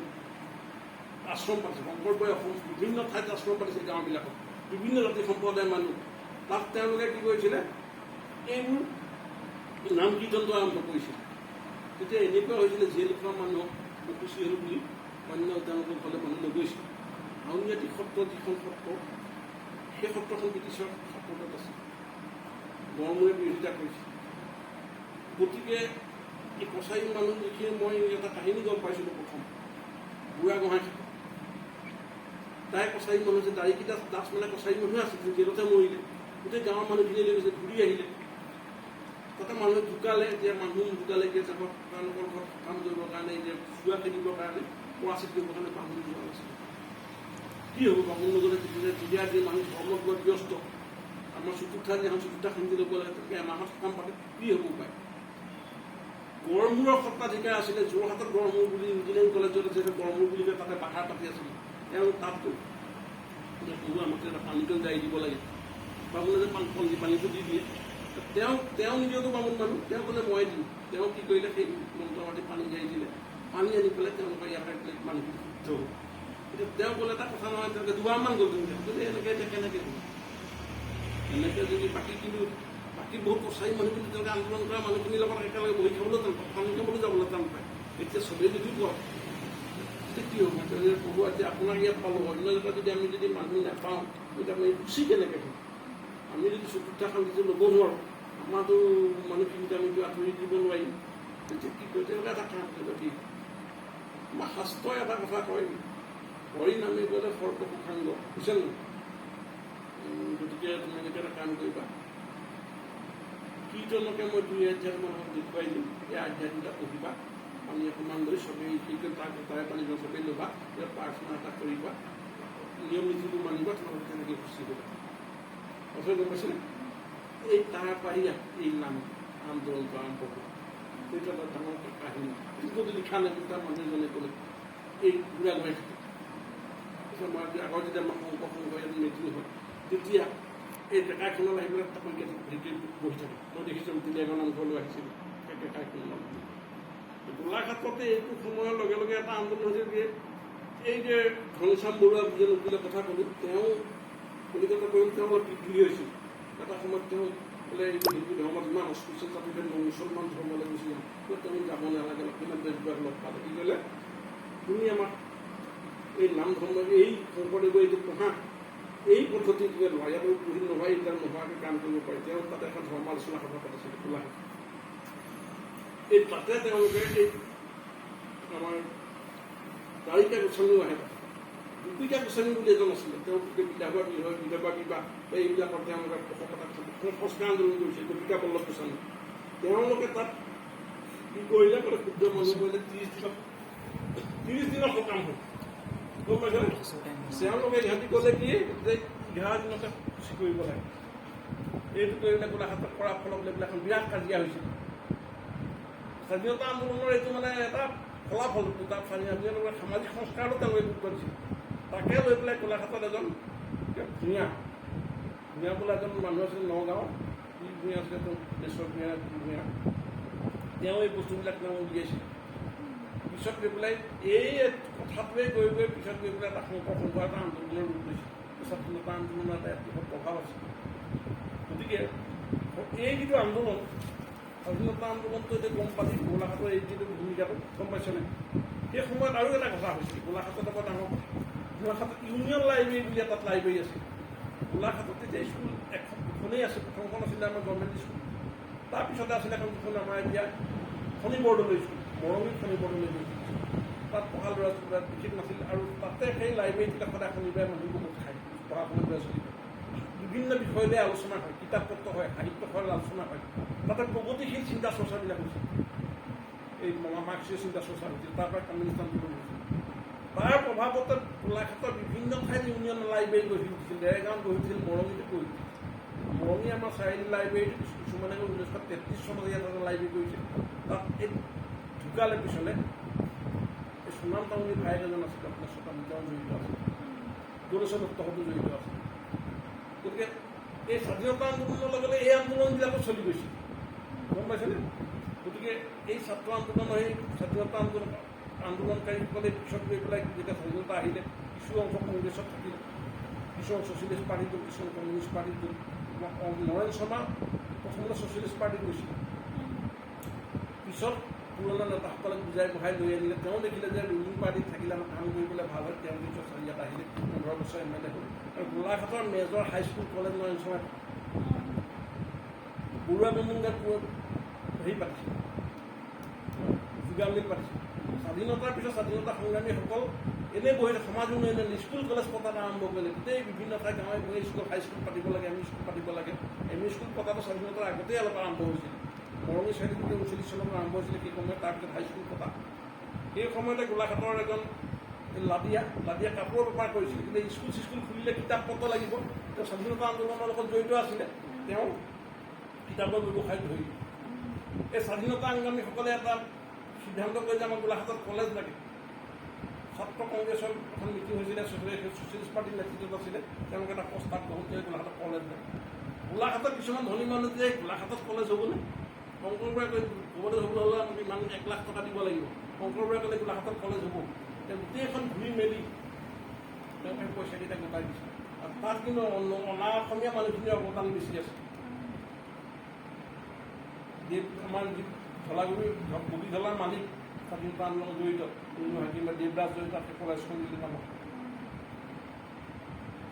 আশ্ৰম পাতিছে। শংকৰ বৰুৱাই অসম বিভিন্ন ঠাইত আশ্ৰম পাতিছে গাঁওবিলাকত, বিভিন্ন জাতি সম্প্ৰদায়ৰ মানুহ। তাত তেওঁলোকে কি কৰিছিলে এইবোৰ নাম কীৰ্তনটো আৰম্ভ কৰিছিল। তেতিয়া এনেকুৱা হৈছিলে জেল খোৱা মানুহক উপচি হ'ল বুলি অন্য তেওঁলোকৰ ঘৰলৈ মানুহ নগৈছিল। আউনীআটী সত্ৰ যিখন সত্ৰ সেই সত্ৰখন ব্ৰিটিছৰ ছাপোৰ্টত আছিল। গড়মূৰে বিৰোধিতা কৰিছিল। গতিকে এই কছাৰী মানুহ যিখিনি মই এটা কাহিনী গম পাইছিলোঁ প্ৰথম বুঢ়া গোহাঁই তাই কছাৰী মানুহ যে দাড়িকেইটা দাস মানে কছাৰী মানুহে আছিল, জেলতে মৰিলে। গোটেই গাঁৱৰ মানুহখিনি লৈ গৈছে, ঘূৰি আহিলে। তাতে মানুহ ঢুকালে। এতিয়া মানুহ ঢুকালে কি যাব তেওঁলোকৰ ঘৰত কাম কৰিবৰ কাৰণে এতিয়া চুৱা খেদিবৰ কাৰণে পৰাচিত কৰিবৰ কাৰণে বামুণ যোৱা নাছিল। কি হ'ব বামুণ নগলে তেতিয়া যি মানুহ ধৰ্মত বৰ ব্যস্ত। আমাৰ চতুৰ্থা যিখন চতুৰ্থা খুন্দি ল'ব লাগে তেনেকৈ এমাহত কাম পাতে কি হ'ব উপায়। গড়মূৰৰ সত্ৰাধিকাৰ আছিলে যোৰহাটত গড়মূৰ বুলি ইঞ্জিনিয়াৰিং কলেজত আছে গড়মূৰ বুলি কয়, তাতে বাহাৰ পাতি আছিলে। তেওঁ তাত গ'ল প্ৰভু আমাক এটা পানীকণ জাৰি দিব লাগে। বামুণে যে পানীটো দি দিয়ে। তেওঁ নিজেতো বামুণ মানুহ, তেওঁ ক'লে মই দিম। তেওঁ কি কৰিলে সেই মন্ত্ৰ মাতি পানী জাৰি দিলে। পানী আনি পেলাই তেওঁলোকৰ ইয়াতে মানুহখিনি শুদ্ধ হ'ল। এতিয়া তেওঁ ক'লে এটা কথা নহয়, তেওঁলোকে দুবাৰমান গ'ল কিন্তু এনেকৈ এতিয়া কেনেকৈ হ'ল এনেকৈ যদি বাকী কিন্তু বাকী বহুত কছাৰী মানুহখিনি তেওঁলোকে আন্দোলন কৰা মানুহখিনিৰ লগত একেলগে বহি খাবলৈ টান পায়, পানী খাবলৈ যাবলৈ টান পায়। এতিয়া চবেই যদি কয় তেতিয়া কি হ'ব? প্ৰভু আজি আপোনাক ইয়াত পালোঁ, অন্য জেগাত যদি আমি যদি মানুহ নাপাওঁ তেতিয়া আমি গুচি কেনেকৈ হ'ম? আমি যদি চতুৰ্থ শান্তিটো ল'ব নোৱাৰোঁ, আমাৰতো মানুহখিনিক আমিতো আঁতৰি দিব নোৱাৰিম। তেতিয়া কি কয়? তেওঁলোকে এটা কাম কৰিব কি আমাৰ শাস্ত্ৰই এটা কথা কয়, হৰি নামে গ'লে সৰ্ব সুখাংগ, বুজিছে নে? গতিকে তুমি এনেকৈ এটা কাম কৰিবা, কীৰ্তনকে মই 2 অধ্যায় মানুহক দেখুৱাই দিম, এই অধ্যায় দুটা পঢ়িবা, পানী অকণমান লৈ চবেই তাৰে পানী চবেই ল'বা, ইয়াত প্ৰাৰ্থনা এটা কৰিবা, নিয়ম নীতিবোৰ মানিবা, তোমালোকে তেনেকৈ গুচি গ'বা। অথবা গম পাইছেনে? এই তাৰ পাৰিয়া এই নাম আন্দোলনটো আৰম্ভ কৰা, সেইটো এটা ডাঙৰ কাহিনী। কিন্তু লিখা নাই, তাৰ মানুহ এজনে ক'লে এই বুঢ়া গৈ থাকে। মই আগৰ যেতিয়া আমাৰ শংকৰ ইয়াত মিটিং হয় তেতিয়া এই ডেকাইখনত আহি পেলাই তাক বহি থাকে। মই দেখিছোঁ তিলীয়াগাঁও নামঘৰলৈ আহিছিলোঁ সেই ডেকাইখনৰ গোলাঘাটতে এইটো সময়ৰ লগে লগে এটা আন্দোলন হৈছিল যে এই যে ঘনশ্যাম বৰুৱা যে নকৰিলে কথা ক'লোঁ, তেওঁ কলিকতা কৰিম, তেওঁ অলপ বিদ্ৰোহী হৈছিল। এটা সময়ত তেওঁ বোলে এইটো হিন্দু ধৰ্মত ইমান অস্পৃশ্য তাতে মুছলমান ধৰ্মলৈ গুচি যাম, তেওঁ যাব নালাগে, লক্ষ্মীনাথ বেজবৰুৱাক লগ পালে। কি ক'লে, তুমি আমাক এই নাম ধৰ্ম এই শংকৰদেৱৰ এইটো পঢ়া, এই পদ্ধতিটোৱে লোৱা, ইয়াত পঢ়ি নোহোৱা এইবিলাক নোহোৱাকৈ কাম কৰিব পাৰি। তেওঁ তাতে এখন ধৰ্ম আলোচনা সভা পাতিছিল গোলাঘাট। এই তাতে তেওঁলোকে এই আমাৰ দ্বাৰিকা গোস্বামীও আহে, জুপিকা গোস্বামী বুলি এজন আছিলে, তেওঁ বিধৱা বিবাহ এইবিলাকৰ তেওঁলোকে সংস্কাৰ আন্দোলন কৰিছিল, জুপিকা বল্লভ গোস্বামী। তেওঁলোকে তাত কি কৰিলে, বোলে শুদ্ধ মানুহ কৰিলে 30 দিনৰ সকাম হ'ল, গম পাইছে? তেওঁলোকে ইহঁতি ক'লে কি যে 11 দিনতে খুচি কৰিব লাগে। এইটো কৰিলে গোলাঘাটত কৰাৰ ফলত বোলে এখন বিৰাট কাজিয়া হৈছিল। স্বাধীনতা আন্দোলনৰ এইটো মানে এটা ফলাফল, তাত স্বাধীনতা সামাজিক সংস্কাৰতো তেওঁলোকে গুৰুত্ব দিছিল। তাকে লৈ পেলাই গোলাঘাটত এজন ভূঞা বোলে এজন মানুহ আছিল, নগাঁৱৰ কি ভূঞা আছিলে, দেশৰ ভূঞা, তেওঁ এই বস্তুবিলাক তেওঁ উলিয়াইছিল। পিছত গৈ পেলাই এই কথাটোৱে গৈ পিছত গৈ পেলাই এটা শংকৰ এটা আন্দোলনৰ ৰূপ লৈছিল। স্বাধীনতা আন্দোলনৰ এটা বৃহৎ প্ৰভাৱ আছিল। গতিকে এই যিটো আন্দোলন, স্বাধীনতা আন্দোলনটো এতিয়া গম পালি গোলাঘাটৰ এই যিটো ভূমিকাটো গম পাইছেনে? সেই সময়ত আৰু এটা কথা হৈছিল, গোলাঘাটত এটা ডাঙৰ কথা, গোলাঘাটত ইউনিয়ন লাইব্ৰেৰী বুলি এটা লাইব্ৰেৰী আছিল। গোলাঘাটত তেতিয়া স্কুল দুখনেই আছিল, প্ৰথমখন আছিলে আমাৰ গভৰ্ণমেণ্ট স্কুল, তাৰপিছতে আছিলে এখন দুখন আমাৰ এতিয়া খনি বৰদলৈ স্কুল, মৰঙী খনি বৰদলৈ স্কুল। তাত পঢ়া ল'ৰা ছোৱালী বিশেষ নাছিল, আৰু তাতে সেই লাইব্ৰেৰীটোতে সদায় শনিবাৰে মানুহ বহুত খায়, পঢ়া শুনা ল'ৰা ছোৱালী বিভিন্ন বিষয় লৈ আলোচনা হয়, কিতাপ পত্ৰ হয়, সাহিত্য সভাৰ আলোচনা হয়। তাতে প্ৰগতিশীল চিন্তা চৰ্চাবিলাক হৈছিল, এই মাৰ্ক্সীয় চিন্তা চৰ্চা হৈছিল, তাৰ পৰা কমিউনিষ্ট আন্দোলন হৈছিল। তাৰ প্ৰভাৱতে গোলাঘাটৰ বিভিন্ন ঠাইত ইউনিয়ন লাইব্ৰেৰী গঢ়ি উঠিছিল, দেৰগাঁৱত গঢ়ি উঠিছিল, মৰঙীতে গঢ়ি উঠিছিল। মৰঙী আমাৰ চাৰিআলি লাইব্ৰেৰীত কিছুমানে 1933 চনত ইয়াত এটা লাইব্ৰেৰী কৰিছিল। তাত এই ঢুকালে পিছলে এই সোণাম টাউনী ভাইক এজন আছিল, আপোনাৰ শতাব্দীজন জড়িত আছিল, দূৰেশ্বৰ দত্তহঁতো জড়িত আছিল। গতিকে এই স্বাধীনতা আন্দোলনৰ লগে এই আন্দোলনবিলাকো চলি গৈছিল, গম পাইছেনে? গতিকে এই ছাত্ৰ আন্দোলনৰ সেই স্বাধীনতা আন্দোলনকাৰীসকলে পিছত গৈ পেলাই যেতিয়া স্বাধীনতা আহিলে, কিছু অংশ কংগ্ৰেছত থাকিলে, কিছু অংশ ছচিয়েলিষ্ট পাৰ্টিত গ'ল, কিছু কমিউনিষ্ট পাৰ্টিত গ'ল। নৰেন শৰ্মা প্ৰথমতে ছচিয়েলিষ্ট পাৰ্টিত গৈছিল, পিছত পুৰণা নেতাসকলক বুজাই বঢ়াই লৈ আনিলে। তেওঁ দেখিলে যে ৰুলিং পাৰ্টিত থাকিলে আমাৰ কাম কৰিবলৈ ভাল হয়, তেওঁ পিছত ইয়াত আহিলে, 15 বছৰ MLA হ'ল। আৰু গোলাঘাটৰ মেজৰ হাইস্কুল কলেজ নৰেন শৰ্মাই বৰুৱা বমুংগাত হেৰি পাতিছিল, যোগামিল পাতিছিল। স্বাধীনতাৰ পিছত স্বাধীনতা সংগ্ৰামীসকল এনেই বহি সমাজ উন্নয়ন স্কুল কলেজ পতাত আৰম্ভ কৰিলে। গোটেই বিভিন্ন ঠাইত গাঁৱে ভূঞে স্কুল, হাইস্কুল পাতিব লাগে, ME স্কুল পাতিব লাগে। ME স্কুল পতাটো স্বাধীনতাৰ আগতেই অলপ আৰম্ভ হৈছিল, মৰঙী চাৰিআলিত 39 চনত আৰম্ভ হৈছিলে সেই সময়ত, তাৰপিছত হাইস্কুল পতা। সেই সময়তে গোলাঘাটৰ এজন লাদিয়া কাপোৰৰ বেপাৰ কৰিছিল, কিন্তু স্কুল চিস্কুল খুলিলে কিতাপ পত্ৰ লাগিব। তেওঁ স্বাধীনতা আন্দোলনৰ লগত জড়িত আছিলে, তেওঁ কিতাপৰ ব্যৱসায়ত ধৰিলে। এই স্বাধীনতা সংগ্ৰামীসকলে এটা সিদ্ধান্ত কৰি যে আমাৰ গোলাঘাটত কলেজ লাগে। ছাত্ৰ কংগ্ৰেছৰ এখন মিটিং হৈছিলে, ছচিয়েলিষ্ট পাৰ্টিৰ নেতৃত্বত আছিলে, তেওঁলোকে এটা প্ৰস্তাৱ গ্ৰহণ কৰি গোলাঘাটত কলেজ লাগে। গোলাঘাটত কিছুমান ধনী মানুহ যে গোলাঘাটত কলেজ হ'বনে? শংকৰবৰাই কৈ ক'বলৈ হ'লে আমি ইমান 1 লাখ টকা দিব লাগিব। শংকৰবৰাই ক'লে গোলাঘাটত কলেজ হ'ব। তেওঁ গোটেইখন ঘূৰি মেলি তেওঁ সেই পইচাকেইটা গোটাই দিছিল আৰু তাত কিন্তু অনা অসমীয়া মানুহখিনিৰ অৱদান বেছি আছে আমাৰ যি ধলাগুৰি বগী ধলাৰ মালিক স্বাধীনতা আন্দোলনত জড়িত কিংবা দেৱৰাজ জড়িত সেই কলেজখন যদি মানুহ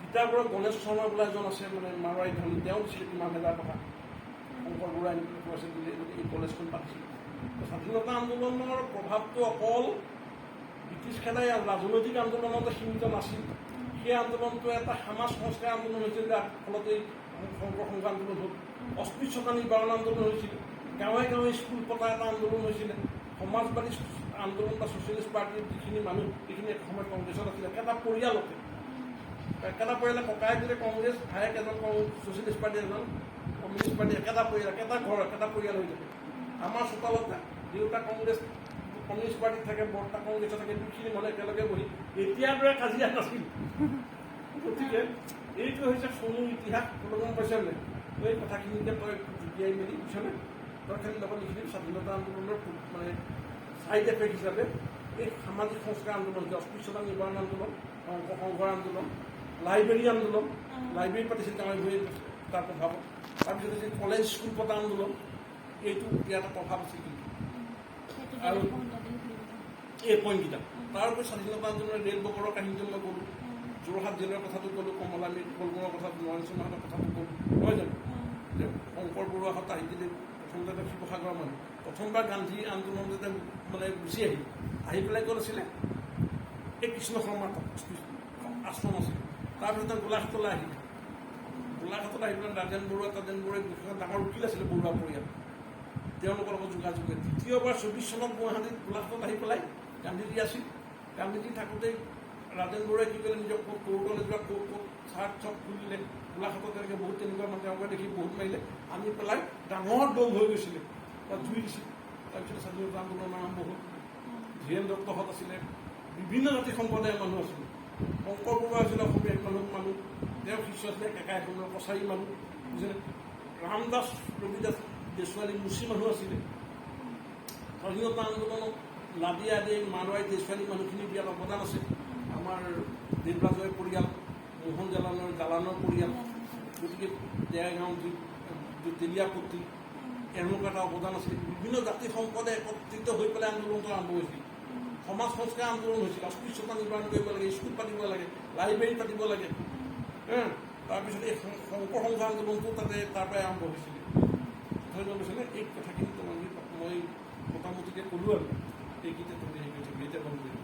তিতাবৰৰ গণেশ শৰ্মা বোলা এজন আছে মানে মাৰোৱাৰী ধনী তেওঁ দিছিলে কিমান হাজাৰ টকা শংকৰ বৰুৱাই কৈছে বুলি এই কলেজখন পাতিছিল স্বাধীনতা আন্দোলনৰ প্ৰভাৱটো অকল ব্ৰিটিছ খেদাই ৰাজনৈতিক আন্দোলনতে সীমিত নাছিল সেই আন্দোলনটো এটা সমাজ সংস্কাৰ আন্দোলন হৈছিল যাৰ ফলতে শংকৰ সংঘ আন্দোলন হ'ল অস্পৃশ্যতা নিবাৰণ আন্দোলন হৈছিল গাঁৱে গাঁৱে স্কুল পতা এটা আন্দোলন হৈছিলে সমাজবাদী আন্দোলন বা ছ'চিয়েলিষ্ট পাৰ্টিৰ যিখিনি মানুহ এইখিনি এসময়ত কংগ্ৰেছত আছিলে একেটা পৰিয়ালতে একেটা পৰিয়ালে ককাই দিলে কংগ্ৰেছ ভায়েক এজন ছ'চিয়েলিষ্ট পাৰ্টি এজন কমিউনিষ্ট পাৰ্টি একেটা পৰিয়াল একেটা ঘৰ একেটা পৰিয়াল হৈ থাকে আমাৰ চোতালতে দেউতা কংগ্ৰেছ কমিউনিষ্ট পাৰ্টিত থাকে বৰ্তা কংগ্ৰেছত থাকে দুইখিনি মানুহ একেলগে বহি এতিয়াৰ দৰে কাজিয়া নাছিল গতিকে এইটো হৈছে চমু ইতিহাস গম পাইছে নে এই কথাখিনিকে তই জুটিয়াই মেলি বুজিছনে তই খালি লগত লিখিবি স্বাধীনতা আন্দোলনৰ মানে ছাইড এফেক্ট হিচাপে এই সামাজিক সংস্কাৰ আন্দোলন অস্পৃশ্যতা নিবাৰণ আন্দোলন সংঘৰ আন্দোলন লাইব্ৰেৰী আন্দোলন লাইব্ৰেৰী পাতিছিল গাঁৱে ভূঞে তাৰ প্ৰভাৱত তাৰপিছত হৈছে কলেজ স্কুল পতা আন্দোলন এইটো ইয়াত প্ৰভাৱ আছিল কিন্তু আৰু এই পইণ্টকেইটা তাৰ উপৰি স্বাধীনতা আন্দোলনৰ ৰেল বগৰৰ কাহিনীটো মই ক'লোঁ যোৰহাট জেলৰ কথাটো ক'লোঁ কমলামী কলগৰ কথাটো নৰেন সিংহৰ কথাটো ক'লোঁ নহয় জানো যে শংকৰ বৰুৱাহঁত আহি দিলে প্ৰথমতে শিৱসাগৰৰ মানুহ প্ৰথমবাৰ গান্ধী আন্দোলন যাতে মানে গুচি আহি পেলাই ক'ত আছিলে এই কৃষ্ণ শৰ্মাৰ আশ্ৰম আছিলে তাৰপিছত গোলাঘাটলৈ আহিলে গোলাঘাটত আহি পেলাই তাতেন বৰুৱাই ডাঙৰ উকিল আছিলে বৰুৱা পৰিয়াল তেওঁলোকৰ লগত যোগাযোগে দ্বিতীয়বাৰ 24 চনত গুৱাহাটীত গোলাঘাটত আহি পেলাই গান্ধীজী আছিল গান্ধীজী থাকোঁতেই ৰাজেন বৰুৱাই কি কৰিলে নিজৰ কোৰ্টলৈ যোৱা কোৰ্ট চাৰ্ট চব খুলিলে গোলাঘাটত তেনেকৈ বহুত তেনেকুৱা মানে তেওঁলোকে দেখি বহুত মাৰিলে আনি পেলাই ডাঙৰ দল হৈ গৈছিলে তাত জুই দিছিল তাৰপিছত স্বাধীনতা আন্দোলন আৰম্ভ হ'ল ধীৰেন দত্তহঁত আছিলে বিভিন্ন জাতি সম্প্ৰদায়ৰ মানুহ আছিলে শংকৰ বৰুৱা আছিলে অসমীয়া মানুহ তেওঁৰ শিষ্য আছিলে কেকা এখনৰ কছাৰী মানুহ বুজিলে ৰামদাস ৰবিদাস দেশৱালী মুচি মানুহ আছিলে স্বাধীনতা আন্দোলনত লাদি আদি মাৰোৱাৰী দেশৱালী মানুহখিনিৰ বিয়াত অৱদান আছে আমাৰ দেৱৰাজৰ পৰিয়াল মোহন জালানৰ পৰিয়াল গতিকে ডেৰগাঁও তেলীয়াপতি এনেকুৱা এটা অৱদান আছিল বিভিন্ন জাতি সম্প্ৰদায় একত্ৰিত হৈ পেলাই আন্দোলনটো আৰম্ভ হৈছিল সমাজ সংস্কাৰ আন্দোলন হৈছিল অস্পৃশ্যতা নিবাৰণ কৰিব লাগে স্কুল পাতিব লাগে লাইব্ৰেৰী পাতিব লাগে তাৰপিছত এই শংকৰ সংঘ আন্দোলনটো তাৰ পৰাই আৰম্ভ হৈছিলে হৈ গ'ল কৈছিলে এই কথাখিনি তোমাক মই মোটামুটিকৈ ক'লোঁ আৰু এইকেইটা তুমি হেৰি কৰি থাকিবি এতিয়া বন্ধ